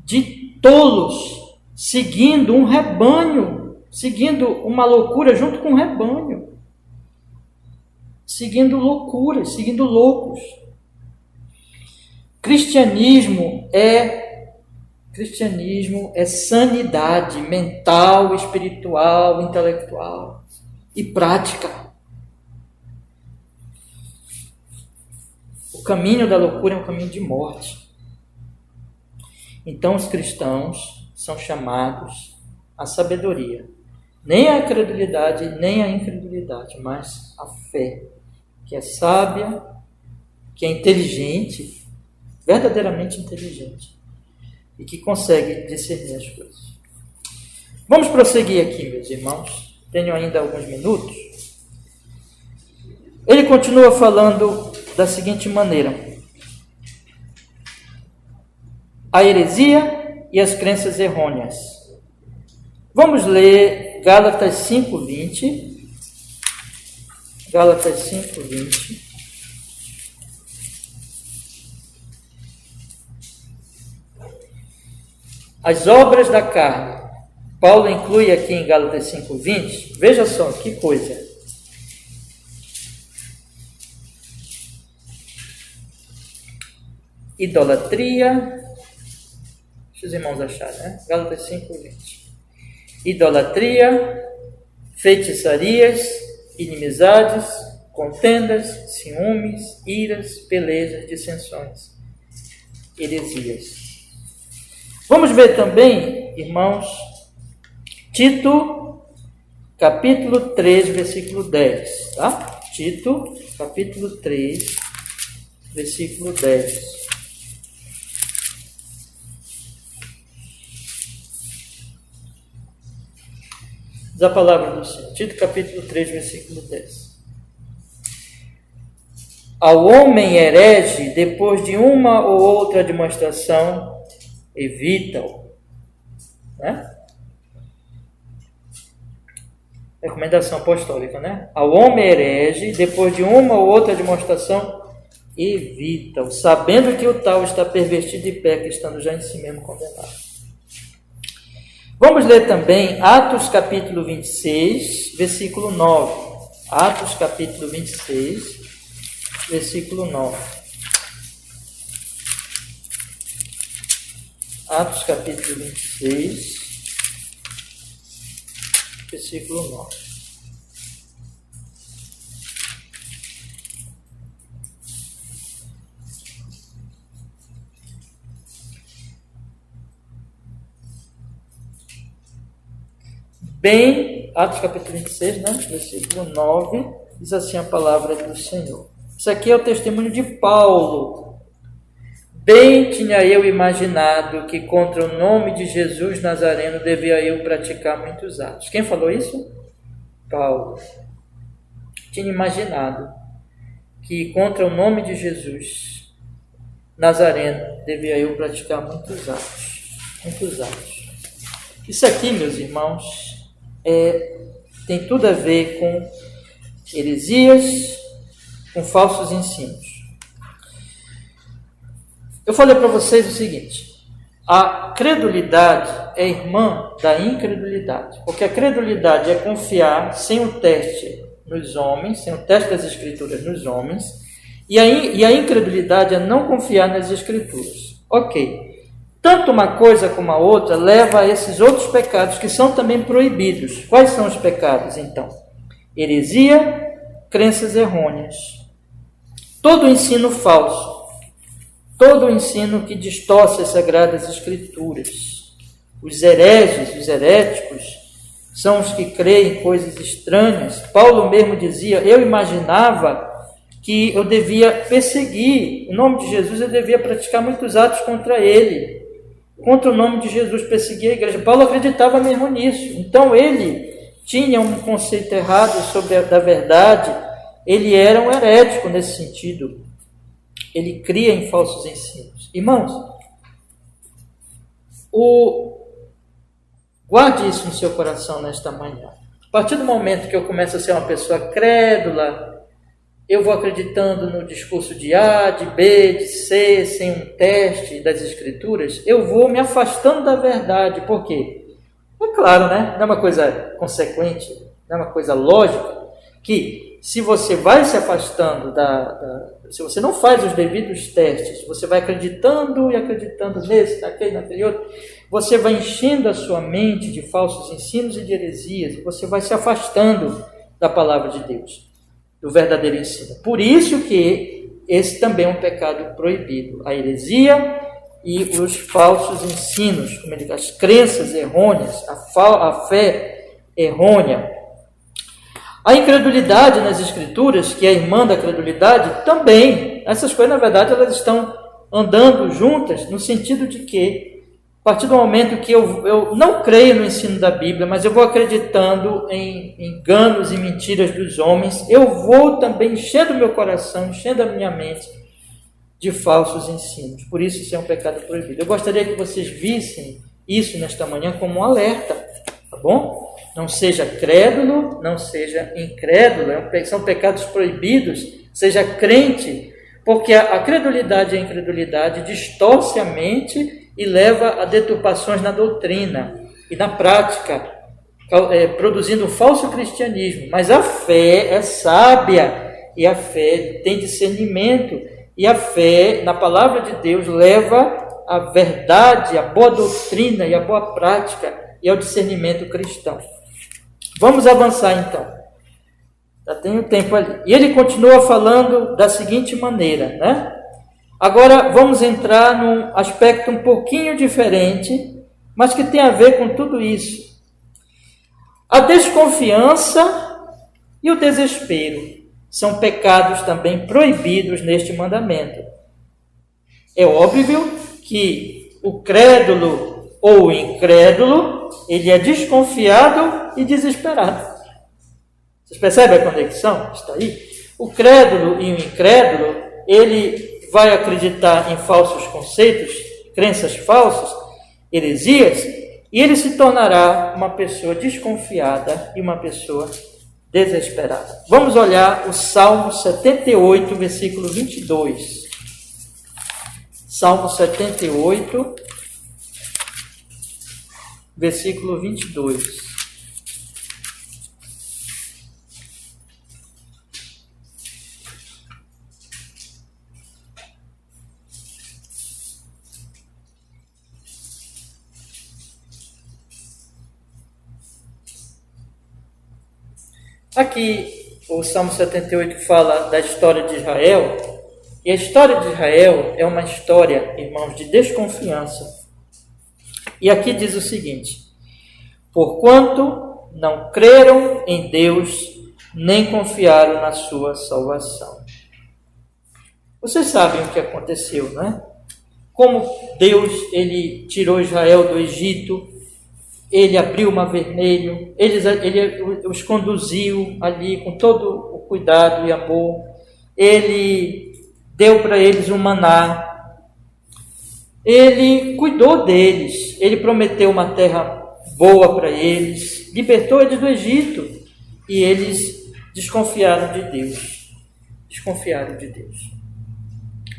S1: de tolos seguindo um rebanho, seguindo uma loucura junto com um rebanho. Seguindo loucuras, seguindo loucos. Cristianismo é sanidade mental, espiritual, intelectual e prática. O caminho da loucura é um caminho de morte. Então os cristãos são chamados à sabedoria. Nem a credulidade, nem a incredulidade, mas a fé, que é sábia, que é inteligente, verdadeiramente inteligente, e que consegue discernir as coisas. Vamos prosseguir aqui, meus irmãos. Tenho ainda alguns minutos. Ele continua falando da seguinte maneira: a heresia e as crenças errôneas. Vamos ler Gálatas 5:20. Gálatas 5:20. As obras da carne. Paulo inclui aqui em Gálatas 5:20. Veja só que coisa. Idolatria. Deixa os irmãos acharem, né? Gálatas 5:20. Idolatria, feitiçarias, inimizades, contendas, ciúmes, iras, pelejas, dissensões, heresias. Vamos ver também, irmãos, Tito, capítulo 3, versículo 10, tá? Tito, capítulo 3, versículo 10. Diz a palavra do Senhor. Tito, capítulo 3, versículo 10. Ao homem herege, depois de uma ou outra demonstração, evita-o. Né? Recomendação apostólica, né? Ao homem herege, depois de uma ou outra demonstração, evita-o, sabendo que o tal está pervertido e peca, estando já em si mesmo condenado. Vamos ler também Atos capítulo 26, versículo 9. Atos capítulo 26, versículo 9. Atos capítulo 26, versículo 9. Bem, Atos capítulo 26, né? Versículo 9, diz assim a palavra do Senhor. Isso aqui é o testemunho de Paulo. Bem tinha eu imaginado que contra o nome de Jesus Nazareno devia eu praticar muitos atos. Quem falou isso? Paulo. Tinha imaginado que contra o nome de Jesus Nazareno devia eu praticar muitos atos. Muitos atos. Isso aqui, meus irmãos, tem tudo a ver com heresias, com falsos ensinos. Eu falei para vocês o seguinte: a credulidade é irmã da incredulidade, porque a credulidade é confiar sem o teste nos homens, sem o teste das Escrituras nos homens, e a incredulidade é não confiar nas Escrituras. Ok. Tanto uma coisa como a outra leva a esses outros pecados que são também proibidos. Quais são os pecados, então? Heresia, crenças errôneas. Todo ensino falso, todo ensino que distorce as Sagradas Escrituras. Os hereges, os heréticos, são os que creem em coisas estranhas. Paulo mesmo dizia: eu imaginava que eu devia perseguir o nome de Jesus, eu devia praticar muitos atos contra ele. Contra o nome de Jesus, perseguir a igreja. Paulo acreditava mesmo nisso. Então ele tinha um conceito errado sobre a verdade. Ele era um herético nesse sentido. Ele cria em falsos ensinos. Irmãos, guarde isso no seu coração nesta manhã. A partir do momento que eu começo a ser uma pessoa crédula, eu vou acreditando no discurso de A, de B, de C, sem um teste das Escrituras, eu vou me afastando da verdade. Por quê? É claro, né? Não é uma coisa consequente, não é uma coisa lógica, que se você vai se afastando se você não faz os devidos testes, você vai acreditando e acreditando nesse, naquele outro, você vai enchendo a sua mente de falsos ensinos e de heresias, e você vai se afastando da palavra de Deus, do verdadeiro ensino. Por isso que esse também é um pecado proibido. A heresia e os falsos ensinos, como ele diz, as crenças errôneas, a fé errônea. A incredulidade nas Escrituras, que é irmã da credulidade, também. Essas coisas, na verdade, elas estão andando juntas, no sentido de que, a partir do momento que eu não creio no ensino da Bíblia, mas eu vou acreditando em enganos e mentiras dos homens, eu vou também enchendo meu coração, enchendo a minha mente de falsos ensinos. Por isso é um pecado proibido. Eu gostaria que vocês vissem isso nesta manhã como um alerta, tá bom? Não seja crédulo, não seja incrédulo, são pecados proibidos. Seja crente, porque a credulidade e a incredulidade distorce a mente e leva a deturpações na doutrina e na prática, produzindo um falso cristianismo. Mas a fé é sábia e a fé tem discernimento e a fé na palavra de Deus leva à verdade, à boa doutrina e à boa prática e ao discernimento cristão. Vamos avançar então. Já tem um tempo ali. E ele continua falando da seguinte maneira, né? Agora vamos entrar num aspecto um pouquinho diferente, mas que tem a ver com tudo isso. A desconfiança e o desespero são pecados também proibidos neste mandamento. É óbvio que o crédulo ou o incrédulo, ele é desconfiado e desesperado. Vocês percebem a conexão? Está aí. O crédulo e o incrédulo, ele vai acreditar em falsos conceitos, crenças falsas, heresias, e ele se tornará uma pessoa desconfiada e uma pessoa desesperada. Vamos olhar o Salmo 78, versículo 22. Salmo 78, versículo 22. Aqui, o Salmo 78 fala da história de Israel, e a história de Israel é uma história, irmãos, de desconfiança. E aqui diz o seguinte: porquanto não creram em Deus, nem confiaram na sua salvação. Vocês sabem o que aconteceu, não é? Como Deus, ele tirou Israel do Egito, ele abriu o Mar Vermelho, ele os conduziu ali com todo o cuidado e amor, ele deu para eles um maná, ele cuidou deles, ele prometeu uma terra boa para eles, libertou eles do Egito, e eles desconfiaram de Deus. Desconfiaram de Deus.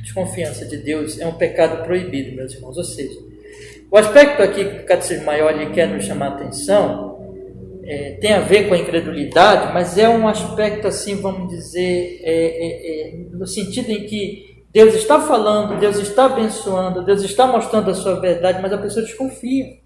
S1: Desconfiança de Deus é um pecado proibido, meus irmãos. Ou seja, o aspecto aqui que o Catecismo Maior ele quer nos chamar a atenção tem a ver com a incredulidade, mas é um aspecto assim, vamos dizer, no sentido em que Deus está falando, Deus está abençoando, Deus está mostrando a sua verdade, mas a pessoa desconfia.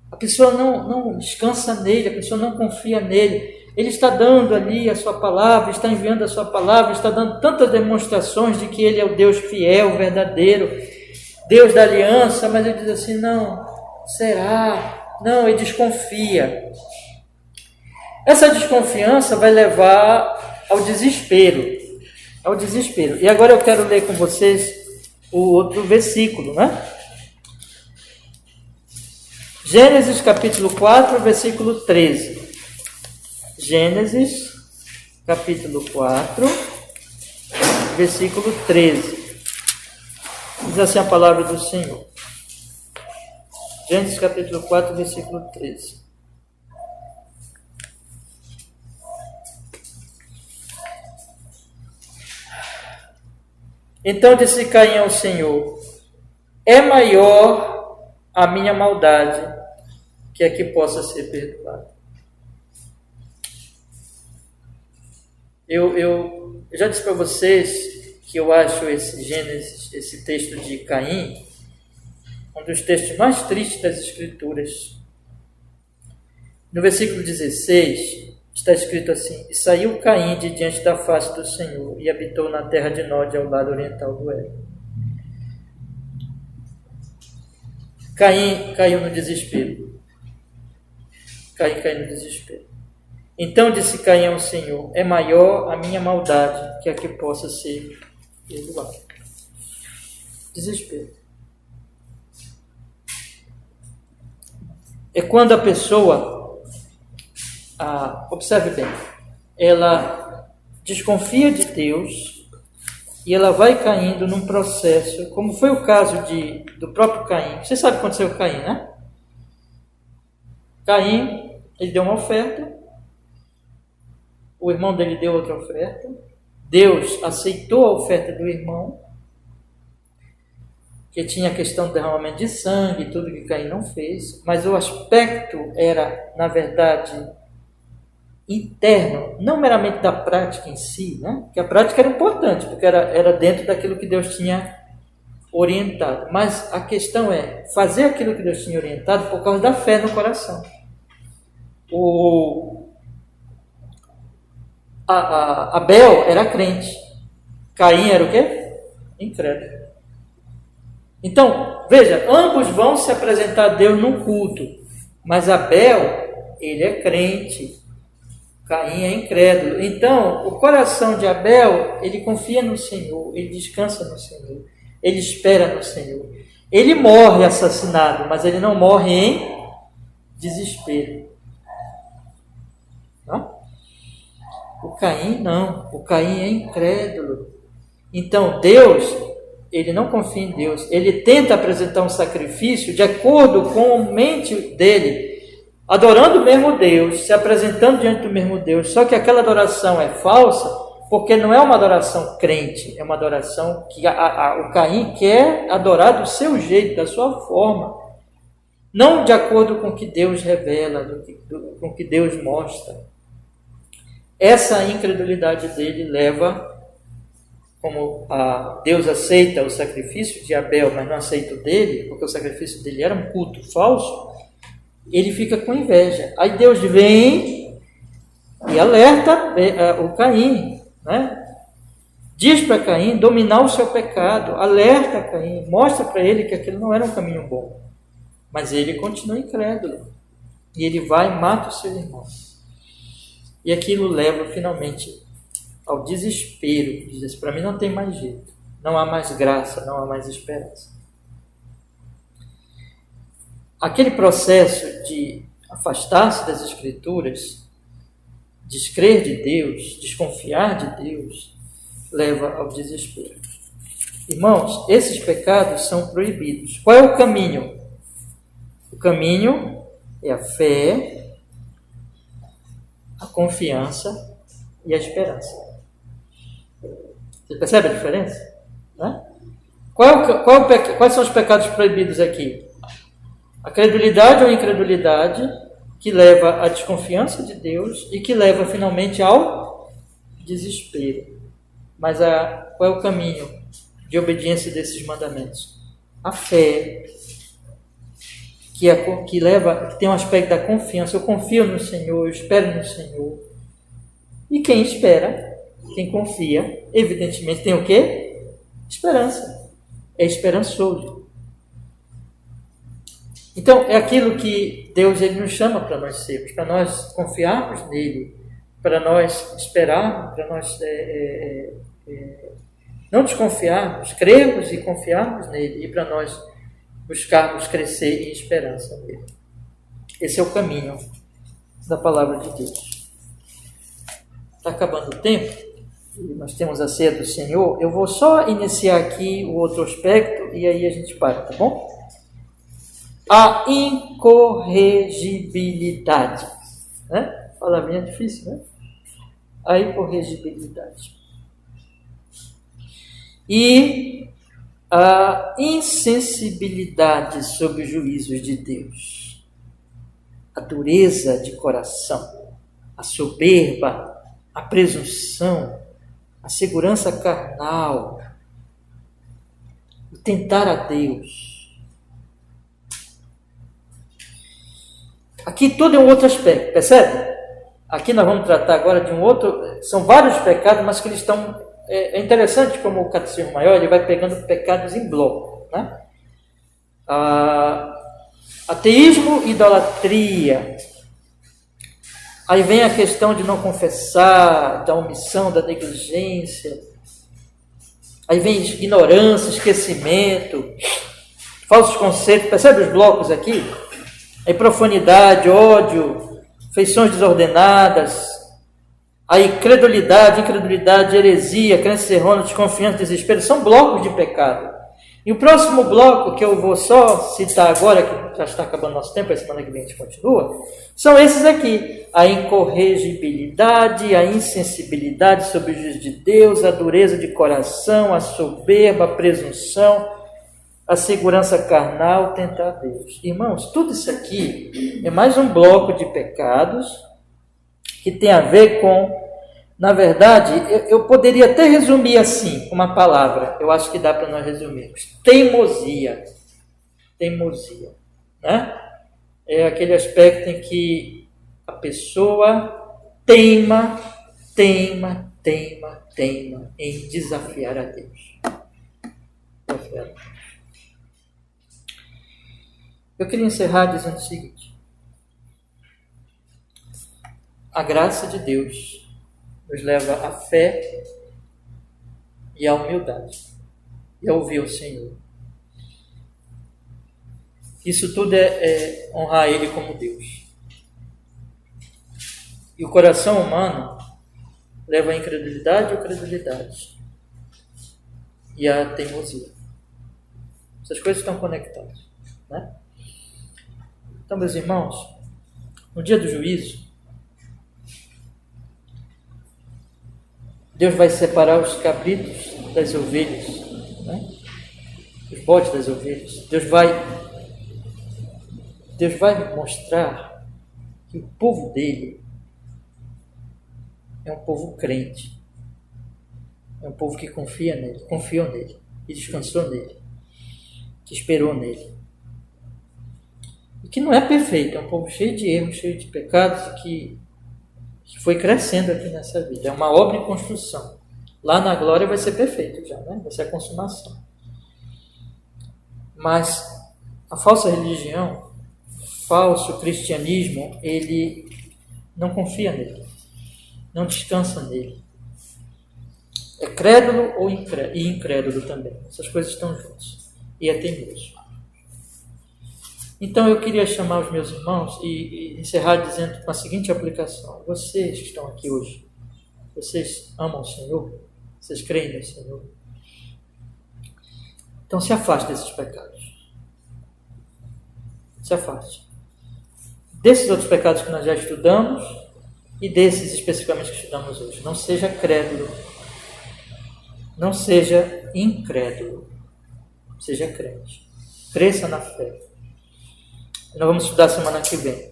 S1: A pessoa não descansa nele, a pessoa não confia nele. Ele está dando ali a sua palavra, está enviando a sua palavra, está dando tantas demonstrações de que ele é o Deus fiel, verdadeiro, Deus da aliança, mas ele diz assim, não, será? Não, ele desconfia. Essa desconfiança vai levar ao desespero. E agora eu quero ler com vocês o outro versículo, né? Gênesis capítulo 4, versículo 13. Gênesis capítulo 4, versículo 13. Diz assim a palavra do Senhor. Gênesis capítulo 4, versículo 13. Então disse Caim ao Senhor: é maior a minha maldade que a que possa ser perdoada. Eu já disse para vocês que eu acho esse Gênesis, esse texto de Caim, um dos textos mais tristes das Escrituras. No versículo 16, está escrito assim: e saiu Caim de diante da face do Senhor, e habitou na terra de Nod, ao lado oriental do Éden. Caim caiu no desespero. Caim caiu no desespero. Então disse Caim ao Senhor: é maior a minha maldade que a que possa ser perdoada. Desespero. É quando a pessoa, observe bem, ela desconfia de Deus e ela vai caindo num processo, como foi o caso do próprio Caim. Você sabe o que aconteceu com Caim, né? Caim, ele deu uma oferta, o irmão dele deu outra oferta, Deus aceitou a oferta do irmão, que tinha a questão do derramamento de sangue, tudo que Caim não fez, mas o aspecto era, na verdade, interno, não meramente da prática em si, né? Porque a prática era importante, porque era dentro daquilo que Deus tinha orientado, mas a questão é fazer aquilo que Deus tinha orientado por causa da fé no coração. Abel era crente, Caim era o quê? Incrédulo. Então, veja, ambos vão se apresentar a Deus num culto, mas Abel, ele é crente, Caim é incrédulo. Então, o coração de Abel, ele confia no Senhor, ele descansa no Senhor, ele espera no Senhor. Ele morre assassinado, mas ele não morre em desespero. Não? O Caim não, o Caim é incrédulo. Então, Deus, ele não confia em Deus, ele tenta apresentar um sacrifício de acordo com a mente dele, adorando o mesmo Deus, se apresentando diante do mesmo Deus, só que aquela adoração é falsa, porque não é uma adoração crente, é uma adoração que o Caim quer adorar do seu jeito, da sua forma, não de acordo com o que Deus revela, com o que Deus mostra. Essa incredulidade dele leva, como Deus aceita o sacrifício de Abel, mas não aceita o dele, porque o sacrifício dele era um culto falso, ele fica com inveja. Aí Deus vem e alerta o Caim, né? Diz para Caim dominar o seu pecado, alerta Caim, mostra para ele que aquilo não era um caminho bom. Mas ele continua incrédulo. E ele vai e mata o seu irmão. E aquilo leva finalmente ao desespero. Diz assim, para mim não tem mais jeito. Não há mais graça, não há mais esperança. Aquele processo de afastar-se das Escrituras, descrer de Deus, desconfiar de Deus, leva ao desespero. Irmãos, esses pecados são proibidos. Qual é o caminho? O caminho é a fé, a confiança e a esperança. Você percebe a diferença? Né? Quais são os pecados proibidos aqui? A credulidade ou incredulidade que leva à desconfiança de Deus e que leva finalmente ao desespero. Mas qual é o caminho de obediência desses mandamentos? A fé, que tem um aspecto da confiança. Eu confio no Senhor, eu espero no Senhor. E quem espera, quem confia, evidentemente tem o quê? Esperança. É esperançoso. Então, é aquilo que Deus ele nos chama para nós sermos, para nós confiarmos nele, para nós esperarmos, para nós não desconfiarmos, crermos e confiarmos nele, e para nós buscarmos crescer em esperança nele. Esse é o caminho da palavra de Deus. Está acabando o tempo, nós temos a ceia do Senhor. Eu vou só iniciar aqui o outro aspecto e aí a gente para, tá bom? A incorregibilidade. Né? Palavrinha difícil, né? A incorregibilidade. E a insensibilidade sobre os juízos de Deus. A dureza de coração, a soberba, a presunção, a segurança carnal, o tentar a Deus. Aqui tudo é um outro aspecto, percebe? Aqui nós vamos tratar agora de um outro, são vários pecados, mas que eles estão, é interessante como o Catecismo Maior, ele vai pegando pecados em bloco, né? Ateísmo e idolatria. Aí vem a questão de não confessar, da omissão, da negligência. Aí vem ignorância, esquecimento, falsos conceitos, percebe os blocos aqui? Aí profanidade, ódio, feições desordenadas, A incredulidade, heresia, crença errônea, desconfiança, desespero, são blocos de pecado. E o próximo bloco, que eu vou só citar agora, que já está acabando nosso tempo, a semana que vem a gente continua, são esses aqui: a incorrigibilidade, a insensibilidade sobre o juízo de Deus, a dureza de coração, a soberba, a presunção, a segurança carnal, tentar Deus. Irmãos, tudo isso aqui é mais um bloco de pecados que tem a ver com, na verdade, eu poderia até resumir assim, com uma palavra, eu acho que dá para nós resumirmos: teimosia. Teimosia, né? É aquele aspecto em que a pessoa teima em desafiar a Deus. Eu queria encerrar dizendo o seguinte: a graça de Deus nos leva à fé e à humildade, e a ouvir o Senhor. Isso tudo é honrar Ele como Deus. E o coração humano leva à incredulidade ou credulidade, e à teimosia. Essas coisas estão conectadas, né? Então, meus irmãos, no dia do juízo, Deus vai separar os cabritos das ovelhas, né? Os bodes das ovelhas. Deus vai mostrar que o povo dele é um povo crente, é um povo que confiou nele, que descansou nele, que esperou nele. E que não é perfeito, é um povo cheio de erros, cheio de pecados, que foi crescendo aqui nessa vida. É uma obra em construção. Lá na glória vai ser perfeito já, né? Vai ser a consumação. Mas a falsa religião, o falso cristianismo, ele não confia nele, não descansa nele. É crédulo e incrédulo também. Essas coisas estão juntas. E é teimoso. Então eu queria chamar os meus irmãos e encerrar dizendo com a seguinte aplicação: vocês que estão aqui hoje, vocês amam o Senhor? Vocês creem no Senhor? Então se afaste desses pecados. Se afaste. Desses outros pecados que nós já estudamos e desses especificamente que estudamos hoje. Não seja crédulo. Não seja incrédulo. Seja crente. Cresça na fé. Nós vamos estudar semana que vem.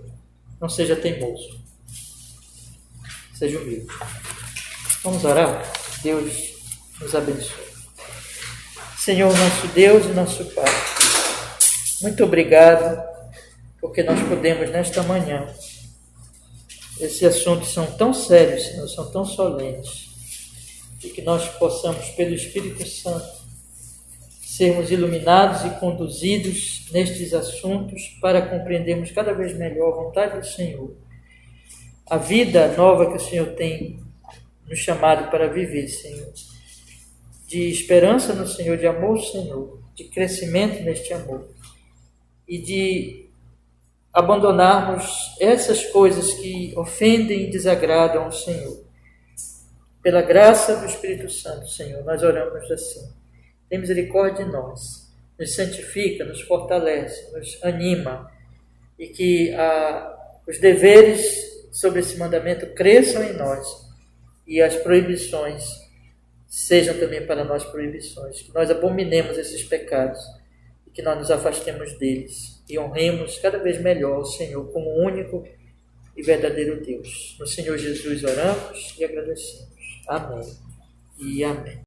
S1: Não seja teimoso. Seja humilde. Vamos orar? Deus nos abençoe. Senhor, nosso Deus e nosso Pai, muito obrigado, porque nós podemos nesta manhã, esses assuntos são tão sérios, Senhor, são tão solenes, e que nós possamos, pelo Espírito Santo, sermos iluminados e conduzidos nestes assuntos para compreendermos cada vez melhor a vontade do Senhor, a vida nova que o Senhor tem nos chamado para viver, Senhor, de esperança no Senhor, de amor ao Senhor, de crescimento neste amor e de abandonarmos essas coisas que ofendem e desagradam ao Senhor. Pela graça do Espírito Santo, Senhor, nós oramos assim. Tem misericórdia de nós, nos santifica, nos fortalece, nos anima, e que os deveres sobre esse mandamento cresçam em nós e as proibições sejam também para nós proibições, que nós abominemos esses pecados e que nós nos afastemos deles e honremos cada vez melhor o Senhor como único e verdadeiro Deus. No Senhor Jesus oramos e agradecemos. Amém e amém.